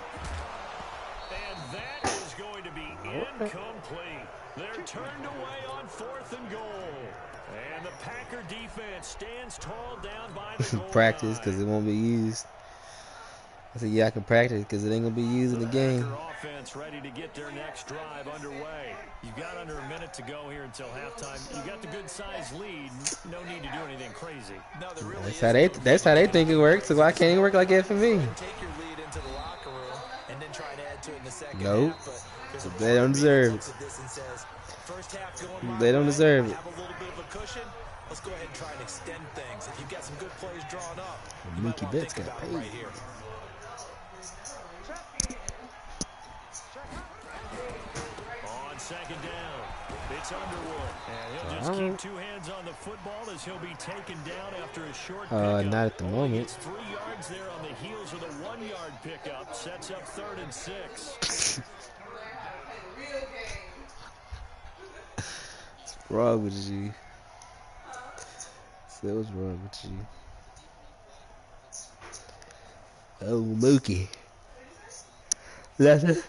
And that is going to be incomplete. They're turned away on 4th and goal. And the Packer defense stands tall down by the goal Practice line. because it won't be used. I said, yeah, I can practice because it ain't gonna be used in the game. Packer offense ready to get their next drive underway. You've got under a minute to go here until halftime. You got the good size lead. No need to do anything crazy. No, there really That's how they think it works. So why can't it work like that for me? Take your lead into the locker room and then try to add to it in the second Nope. half. But They don't deserve it. First half going They don't deserve it. have a little bit of a cushion. Let's go ahead and try and extend things. If you've got some good plays drawn up, you might Mookie want to Betts think got about it paid. right here. On second down, it's Underwood. And he'll just keep two hands on the football as he'll be taken down after a short pickup. Not at the moment. It's 3 yards there on the heels of the 1-yard pickup. Sets up 3rd and 6. What's wrong with you? So what's wrong with you? Oh, Mookie. That's it.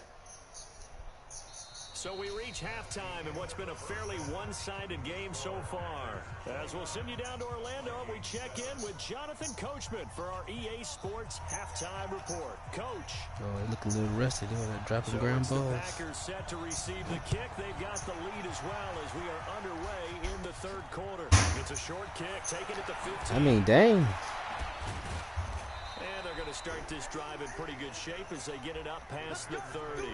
So we reach halftime in what's been a fairly one-sided game so far. As we'll send you down to Orlando, we check in with Jonathan Coachman for our EA Sports Halftime Report. Coach. Oh, they look a little rusty. They were dropping ground The balls. Packers set to receive the kick. They've got the lead as well as we are underway in the 3rd quarter. It's a short kick, taken at the 15. I mean, dang. And they're going to start this drive in pretty good shape as they get it up past the 30.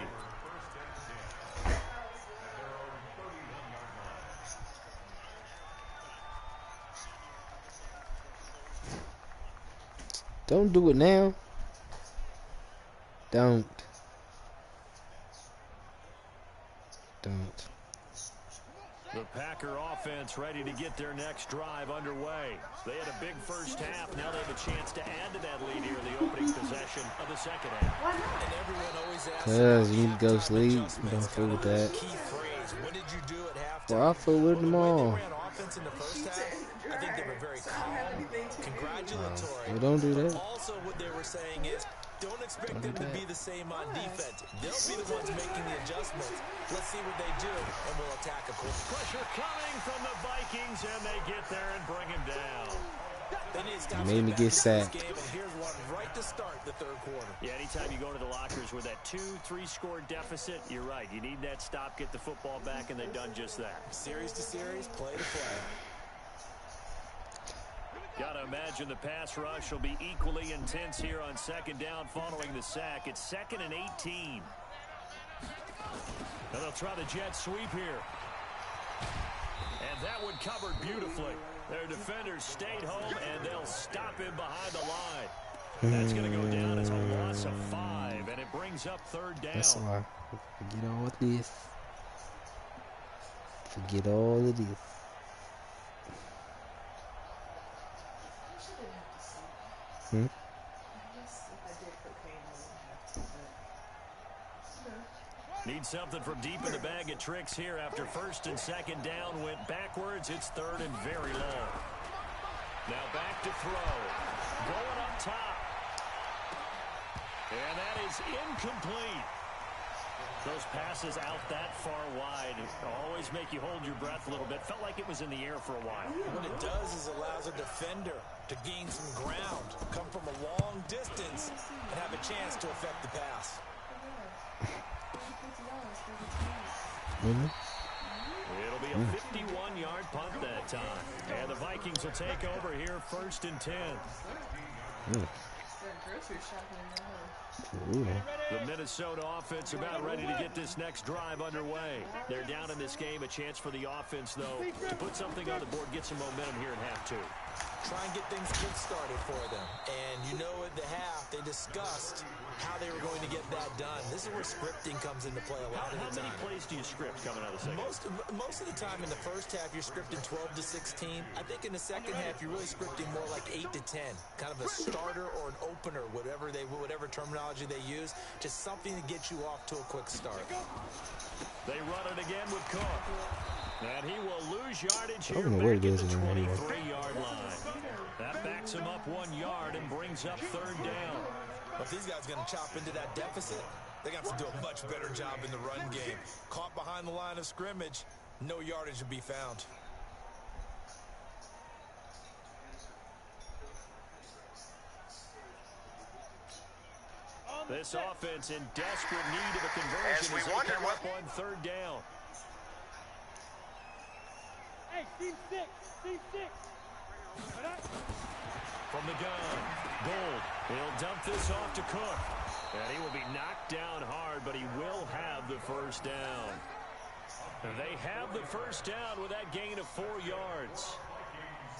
Don't do it now. Don't. The Packer offense ready to get their next drive underway. They had a big first half. Now they have a chance to add to that lead here in the opening possession of the second half. And everyone always asks Cause you need to go sleep. Don't fool with that. key phrase. What did you do at halftime? Well, I fool with them all. They ran offense in the first half. I think they were very calm, congratulatory. Well, don't do that. Also, what they were saying is, don't expect them to be the same on defense. They'll be the ones making the adjustments. Let's see what they do, and we'll attack a course. Pressure coming from the Vikings, and they get there and bring him down. They need to stop Made me get sacked. Game, and here's one right to start the 3rd quarter. Yeah, anytime you go to the lockers with that 2-3 score deficit, you're right. You need that stop, get the football back, and they've done just that. Series to series, play to play. Gotta imagine the pass rush will be equally intense here on second down following the sack. It's 2nd and 18. And they'll try the jet sweep here. And that one covered beautifully. Their defenders stayed home, and they'll stop him behind the line. That's going to go down as a loss of 5, and it brings up 3rd down. That's why. Forget all of this. Forget all of this. Need something from deep in the bag of tricks here after 1st and 2nd down went backwards. It's 3rd and very long. Now back to throw. Going up top. And that is incomplete. Those passes out that far wide always make you hold your breath a little bit. Felt like it was in the air for a while. What it does is allows a defender to gain some ground, come from a long distance, and have a chance to affect the pass. It'll be a 51-yard punt that time. And the Vikings will take over here 1st and 10. The Minnesota offense about ready to get this next drive underway. They're down in this game. A chance for the offense, though, to put something on the board, get some momentum here in half 2. Try and get things kick-started for them. And you know at the half, they discussed how they were going to get that done. This is where scripting comes into play a lot of the time. How many plays do you script coming out of the second? Most of the time in the first half, you're scripting 12 to 16. I think in the second half, you're really scripting more like 8 to 10. Kind of a starter or an opener, whatever terminology they use. Just something to get you off to a quick start. They run it again with Cook. And he will lose yardage here I don't know where it back is at the anymore. 23-yard line. That backs him up 1 yard and brings up 3rd down. If these guys are going to chop into that deficit, they got to do a much better job in the run game. Caught behind the line of scrimmage, no yardage to be found. This offense in desperate need of a conversion as they come up on third down. Hey, team six. From the gun, Gold. He'll dump this off to Cook. And he will be knocked down hard, but he will have the first down. And they have the first down with that gain of 4 yards.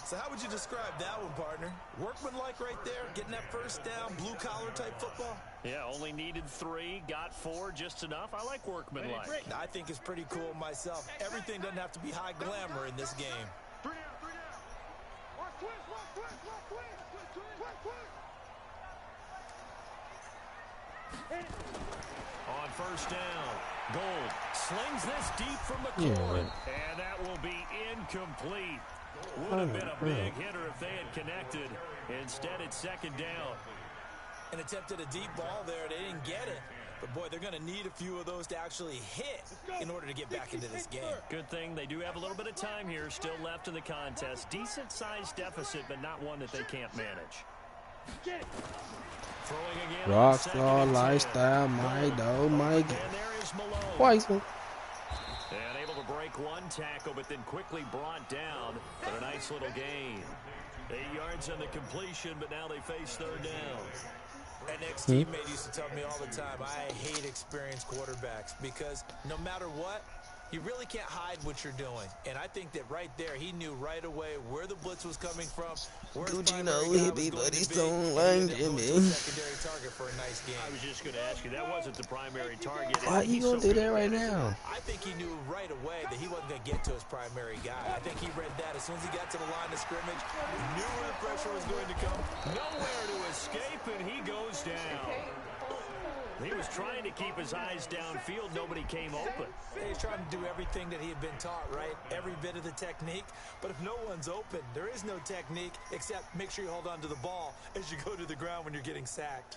So how would you describe that one, partner? Workmanlike right there, getting that first down, blue-collar type football? Yeah, only needed 3, got 4, just enough. I like workmanlike. I think it's pretty cool myself. Everything doesn't have to be high glamour in this game. 3 down. Watch twist. On first down, Gold slings this deep from McLaurin, and that will be incomplete. Would have been a big hitter if they had connected. Instead, it's second down. And attempted a deep ball there. They didn't get it. But, boy, they're going to need a few of those to actually hit in order to get back into this game. Good thing they do have a little bit of time here still left in the contest. Decent-sized deficit, but not one that they can't manage. Throwing again. Rockstar lifestyle, Mike. And there is Malone. Twice. And able to break one tackle, but then quickly brought down for a nice little gain. 8 yards on the completion, but now they face third down. An ex-teammate used to tell me all the time, I hate experienced quarterbacks because no matter what, you really can't hide what you're doing. And I think that right there, he knew right away where the blitz was coming from. Gucci know hippie, but he's so like Jimmy. Secondary target for a nice game. I was just going to ask you, that wasn't the primary target. Why you gonna do that right now? I think he knew right away that he wasn't going to get to his primary guy. I think he read that as soon as he got to the line of scrimmage, he knew where the pressure was going to come. Nowhere to escape, and he goes down. He was trying to keep his eyes downfield. Nobody came open. He's trying to do everything that he had been taught, right? Every bit of the technique. But if no one's open, there is no technique except make sure you hold on to the ball as you go to the ground when you're getting sacked.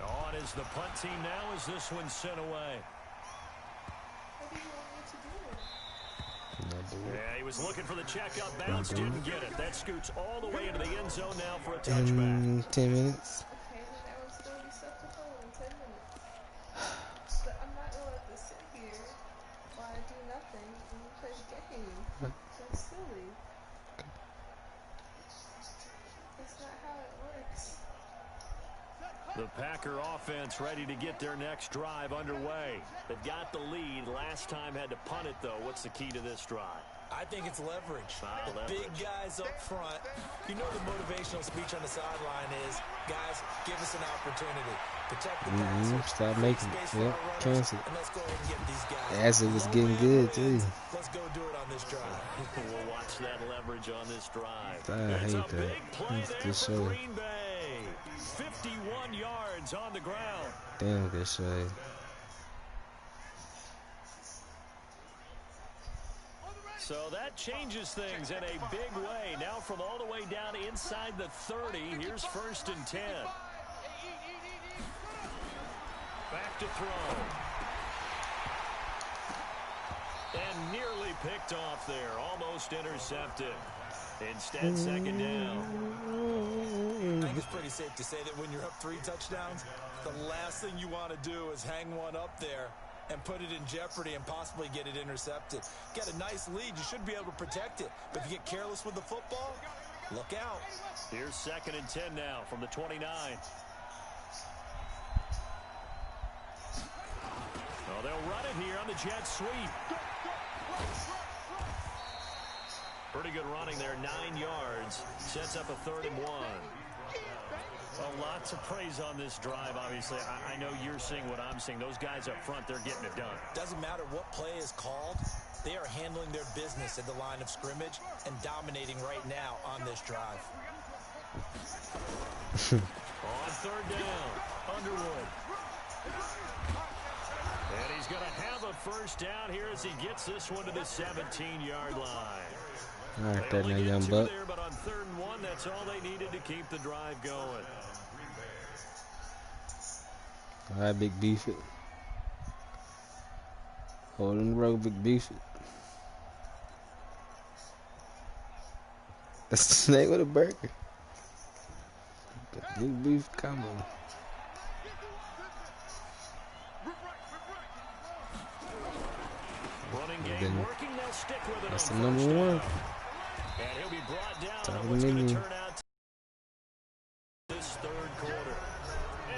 On is the punt team now as this one's sent away. Yeah, he was looking for the checkup bounce, didn't get it. That scoots all the way into the end zone now for a touchback. 10 minutes. Okay, then that was still be stuff to hold in 10 minutes. But I'm not going to let this sit here while I do nothing and you play the game. That's silly. That's not how it works. The Packer offense ready to get their next drive underway. They've got the lead. Last time had to punt it, though. What's the key to this drive? I think it's leverage. The Leverage. big guys up front. You know the motivational speech on the sideline is, guys, give us an opportunity. Protect the passer. Stop making it. Yep, cancel it. And let's go ahead and get these guys. As it was getting good, too. Let's go do it on this drive. We'll watch that leverage on this drive. I It's a hate that. big play It's there good for show. Green Bay. 51 yards on the ground. Damn good shade. So that changes things in a big way. Now from all the way down inside the 30, here's 1st and 10. Back to throw. And nearly picked off there. Almost intercepted. Instead, second down. I think it's pretty safe to say that when you're up 3 touchdowns, the last thing you want to do is hang one up there and put it in jeopardy and possibly get it intercepted. Get a nice lead, you should be able to protect it. But if you get careless with the football, look out. Here's 2nd and 10 now from the 29. Oh, they'll run it here on the jet sweep. Pretty good running there, 9 yards. Sets up a 3rd and 1. Well, lots of praise on this drive, obviously. I know you're seeing what I'm seeing. Those guys up front, they're getting it done. Doesn't matter what play is called. They are handling their business at the line of scrimmage and dominating right now on this drive. On 3rd down, Underwood. And he's going to have a first down here as he gets this one to the 17-yard line. All right, They that only now, get young 2 buck. there, but on 3rd and 1, that's all they needed to keep the drive going. All right, Big Beefy. Holding the road, Big Beefy. That's the snake with a burger. Big beef combo. Running game working, they'll stick with it. That's the on number first one. down. And he'll be brought down Top on of what's the going to menu. turn out this third quarter.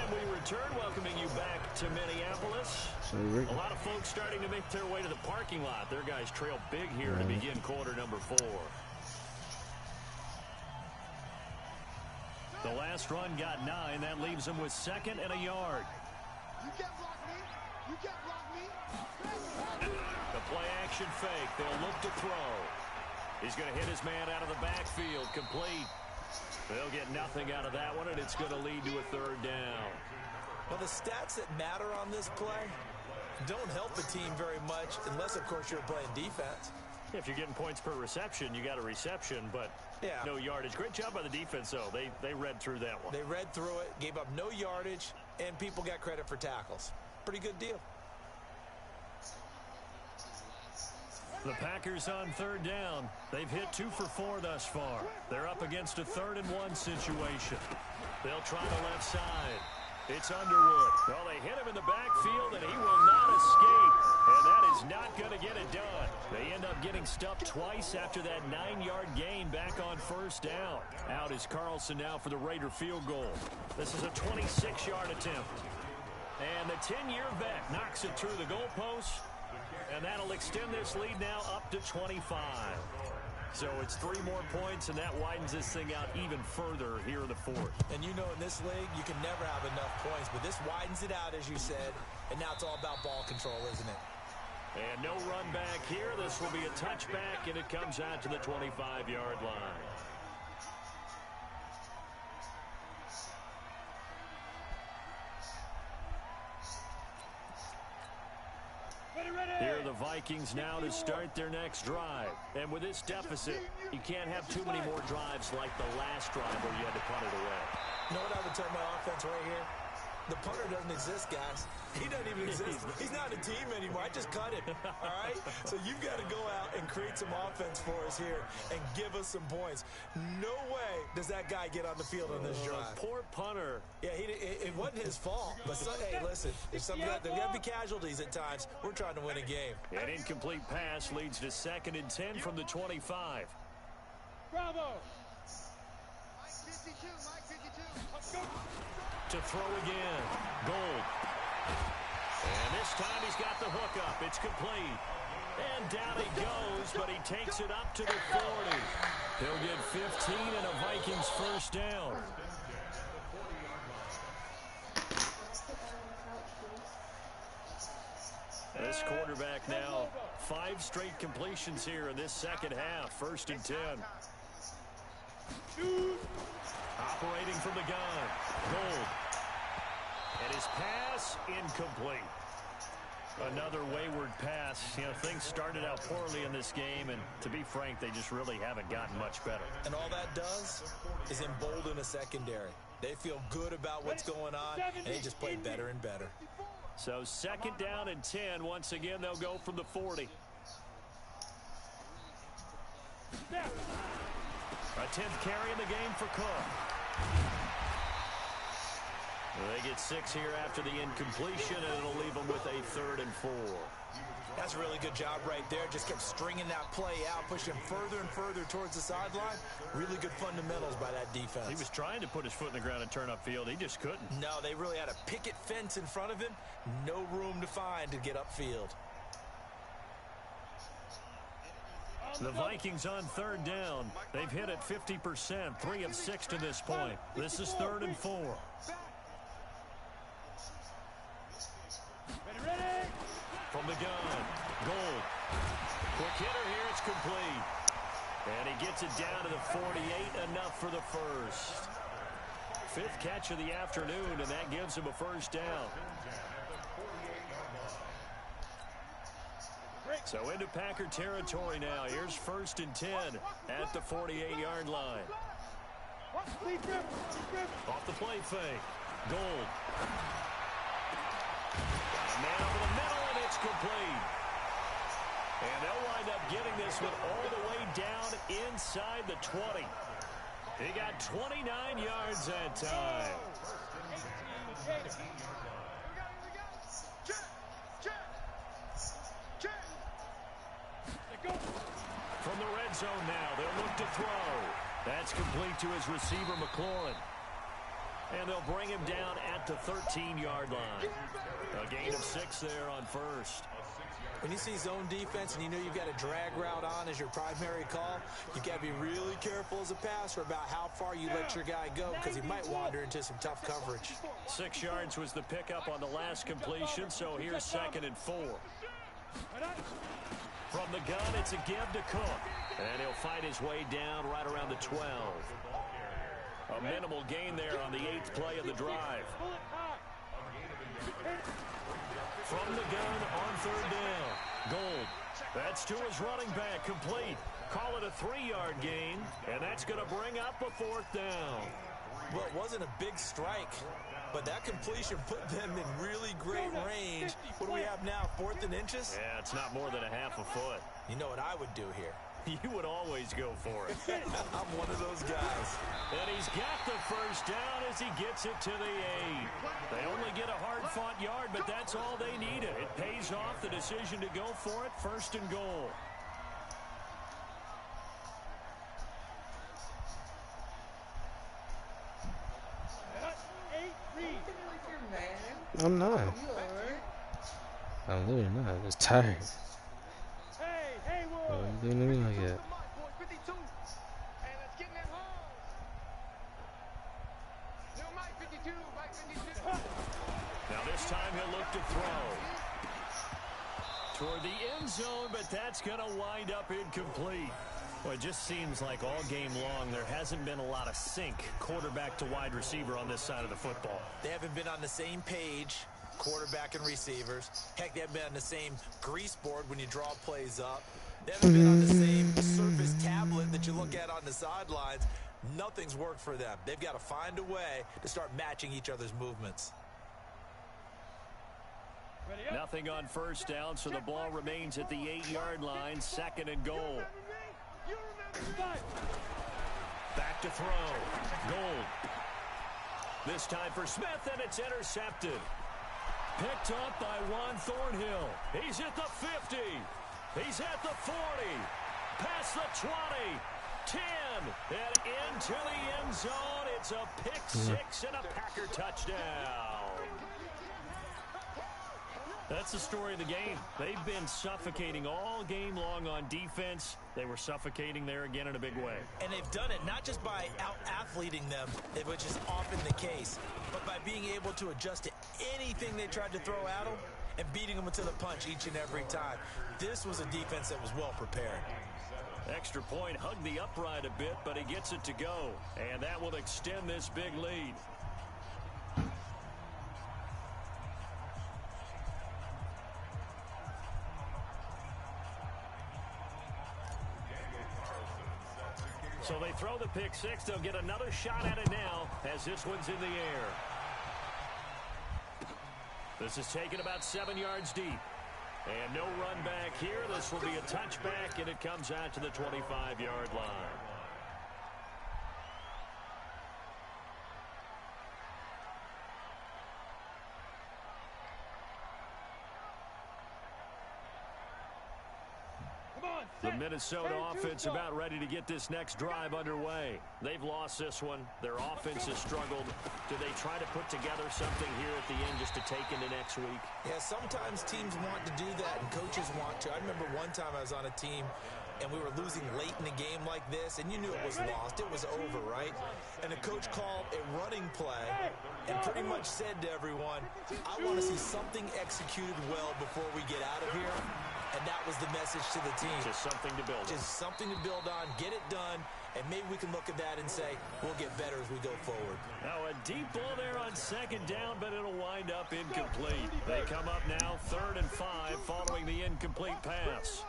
And we return, welcoming you back to Minneapolis. A lot of folks starting to make their way to the parking lot. Their guys trail big here to begin quarter number 4. The last run got 9. That leaves them with 2nd and a yard. You can't block me. You can't block me. The play action fake. They'll look to throw. He's going to hit his man out of the backfield. Complete. They'll get nothing out of that one, and it's going to lead to a third down. Well, the stats that matter on this play don't help the team very much unless, of course, you're playing defense. If you're getting points per reception, you got a reception, but no yardage. Great job by the defense, though. They read through that one. They read through it, gave up no yardage, and people got credit for tackles. Pretty good deal. The Packers on third down. They've hit 2 for 4 thus far. They're up against a 3rd and 1 situation. They'll try the left side. It's Underwood. Well, they hit him in the backfield, and he will not escape. And that is not going to get it done. They end up getting stuffed twice after that 9-yard gain back on first down. Out is Carlson now for the Raider field goal. This is a 26-yard attempt. And the 10-year vet knocks it through the goalpost. And that'll extend this lead now up to 25. So it's 3 more points, and that widens this thing out even further here in the 4th. And you know in this league, you can never have enough points. But this widens it out, as you said. And now it's all about ball control, isn't it? And no run back here. This will be a touchback, and it comes out to the 25-yard line. Here are the Vikings now to start their next drive. And with this deficit, you can't have too many more drives like the last drive where you had to punt it away. You know what I would tell my offense right here? The punter doesn't exist, guys. He doesn't even exist. He's not a team anymore. I just cut him, all right? So you've got to go out and create some offense for us here and give us some points. No way does that guy get on the field on this drive. Poor punter. Yeah, it wasn't his fault. But, hey, listen, there's got to be casualties at times. We're trying to win a game. An incomplete pass leads to 2nd and 10 from the 25. Bravo. Mike 52, Mike 52. Let's go. To throw again. Gold. And this time he's got the hook up. It's complete. And down he goes, but he takes it up to the 40. He'll get 15 and a Vikings first down. This quarterback now 5 straight completions here in this second half. 1st and 10. Operating from the gun. Gold. And his pass incomplete. Another wayward pass. You know, things started out poorly in this game, and to be frank, they just really haven't gotten much better. And all that does is embolden a secondary. They feel good about what's going on, and they just play better and better. So 2nd down and 10. Once again, they'll go from the 40. A 10th carry in the game for Cook. They get 6 here after the incompletion, and it'll leave them with a 3rd and 4. That's a really good job right there. Just kept stringing that play out, pushing further and further towards the sideline. Really good fundamentals by that defense. He was trying to put his foot in the ground and turn upfield. He just couldn't. No, they really had a picket fence in front of him. No room to find to get upfield. The Vikings on 3rd down. They've hit it 50%, 3 of 6 to this point. This is 3rd and 4. From the gun, Gold. Quick hitter here, it's complete. And he gets it down to the 48, enough for the first. 5th catch of the afternoon, and that gives him a first down. So into Packer territory now. Here's 1st and 10 at the 48-yard line. Off the play fake. Gold. Got a man over the middle, and it's complete. And they'll wind up getting this one all the way down inside the 20. He got 29 yards that time. From the red zone now, they'll look to throw. That's complete to his receiver, McLaurin. And they'll bring him down at the 13-yard line. A gain of 6 there on first. When you see zone defense and you know you've got a drag route on as your primary call, you've got to be really careful as a passer about how far you let your guy go because he might wander into some tough coverage. 6 yards was the pickup on the last completion, so here's 2nd and 4. From the gun, it's a give to Cook. And he'll fight his way down right around the 12. A minimal gain there on the 8th play of the drive. From the gun on 3rd down. Gold. That's to his running back, complete. Call it a 3-yard gain, and that's going to bring up a 4th down. Well, it wasn't a big strike, but that completion put them in really great range. What do we have now, 4th and inches? Yeah, it's not more than a half a foot. You know what I would do here? You would always go for it. I'm one of those guys. And he's got the first down as he gets it to the 8. They only get a hard-fought yard, but that's all they needed. It pays off the decision to go for it, 1st and goal. I'm not. I'm literally not. I'm just tired. I'm doing anything like that. Now this time he'll look to throw. Toward the end zone, but that's going to wind up incomplete. Well, it just seems like all game long there hasn't been a lot of sync quarterback to wide receiver on this side of the football. They haven't been on the same page, quarterback and receivers. Heck, they haven't been on the same grease board when you draw plays up. They haven't been on the same Surface tablet that you look at on the sidelines. Nothing's worked for them. They've got to find a way to start matching each other's movements. Nothing on 1st down, so the ball remains at the 8-yard line, 2nd and goal. Back to throw. Gold. This time for Smith, and it's intercepted. Picked up by Juan Thornhill. He's at the 50. He's at the 40. Past the 20. 10. And into the end zone. It's a pick 6 and a Packer touchdown. That's the story of the game. They've been suffocating all game long on defense. They were suffocating there again in a big way. And they've done it not just by out-athleting them, which is often the case, but by being able to adjust to anything they tried to throw at them and beating them to the punch each and every time. This was a defense that was well prepared. Extra point hugged the upright a bit, but he gets it to go. And that will extend this big lead. So they throw the pick 6. They'll get another shot at it now as this one's in the air. This is taken about 7 yards deep. And no run back here. This will be a touchback, and it comes out to the 25-yard line. The Minnesota offense about ready to get this next drive underway. They've lost this one. Their offense has struggled. Do they try to put together something here at the end just to take into next week? Yeah, sometimes teams want to do that and coaches want to. I remember one time I was on a team and we were losing late in a game like this, and you knew it was lost. It was over, right? And the coach called a running play and pretty much said to everyone, I want to see something executed well before we get out of here. And that was the message to the team. Just something to build on. Just something to build on, get it done, and maybe we can look at that and say, we'll get better as we go forward. Now a deep ball there on 2nd down, but it'll wind up incomplete. They come up now 3rd and 5 following the incomplete pass.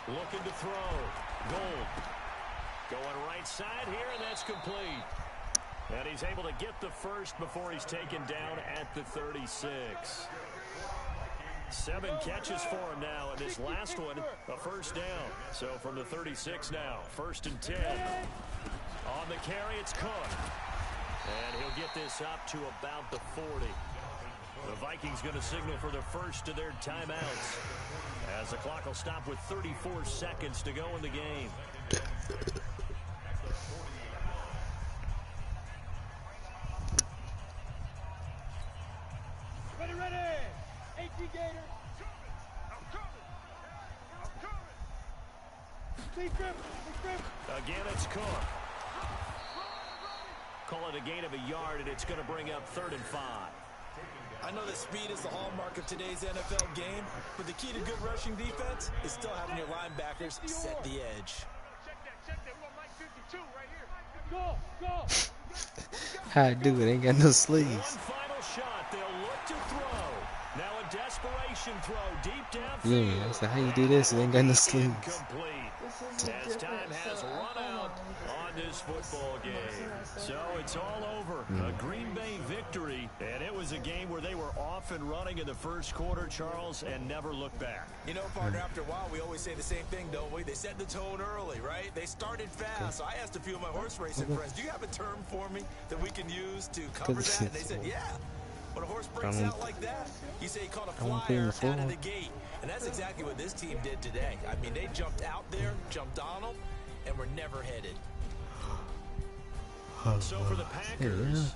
Looking to throw. Gold. Going right side here, and that's complete. And he's able to get the first before he's taken down at the 36. 7 catches for him now, and this last one, a first down. So from the 36 now, 1st and 10. On the carry, it's Cook. And he'll get this up to about the 40. The Vikings going to signal for the first of their timeouts, as the clock will stop with 34 seconds to go in the game. Ready, ready. 18 Gator. I'm coming. Steve Griffin. Again, it's Cook. Call it a gain of a yard, and it's going to bring up 3rd and 5. I know that speed is the hallmark of today's NFL game, but the key to good rushing defense is still having your linebackers set the edge. Check that. We want Mike 52 right here. Go. How I do it? Ain't got no sleeves. One final shot. They'll look to throw. Now a desperation throw deep downfield. Yeah, so how you do this? It ain't got no sleeves. Incomplete. As time has run out on this football game. So it's all over. A Green Bay victory, and it was a game where they were off and running in the first quarter, Charles, and never looked back. You know, partner, after a while, we always say the same thing, don't we? They set the tone early, right? They started fast. So I asked a few of my horse racing friends, do you have a term for me that we can use to cover that? And they said, yeah. When a horse breaks out like that, you say he caught a flyer out of the gate. And that's exactly what this team did today. I mean, they jumped out there, jumped on them, and were never headed. So for the Packers,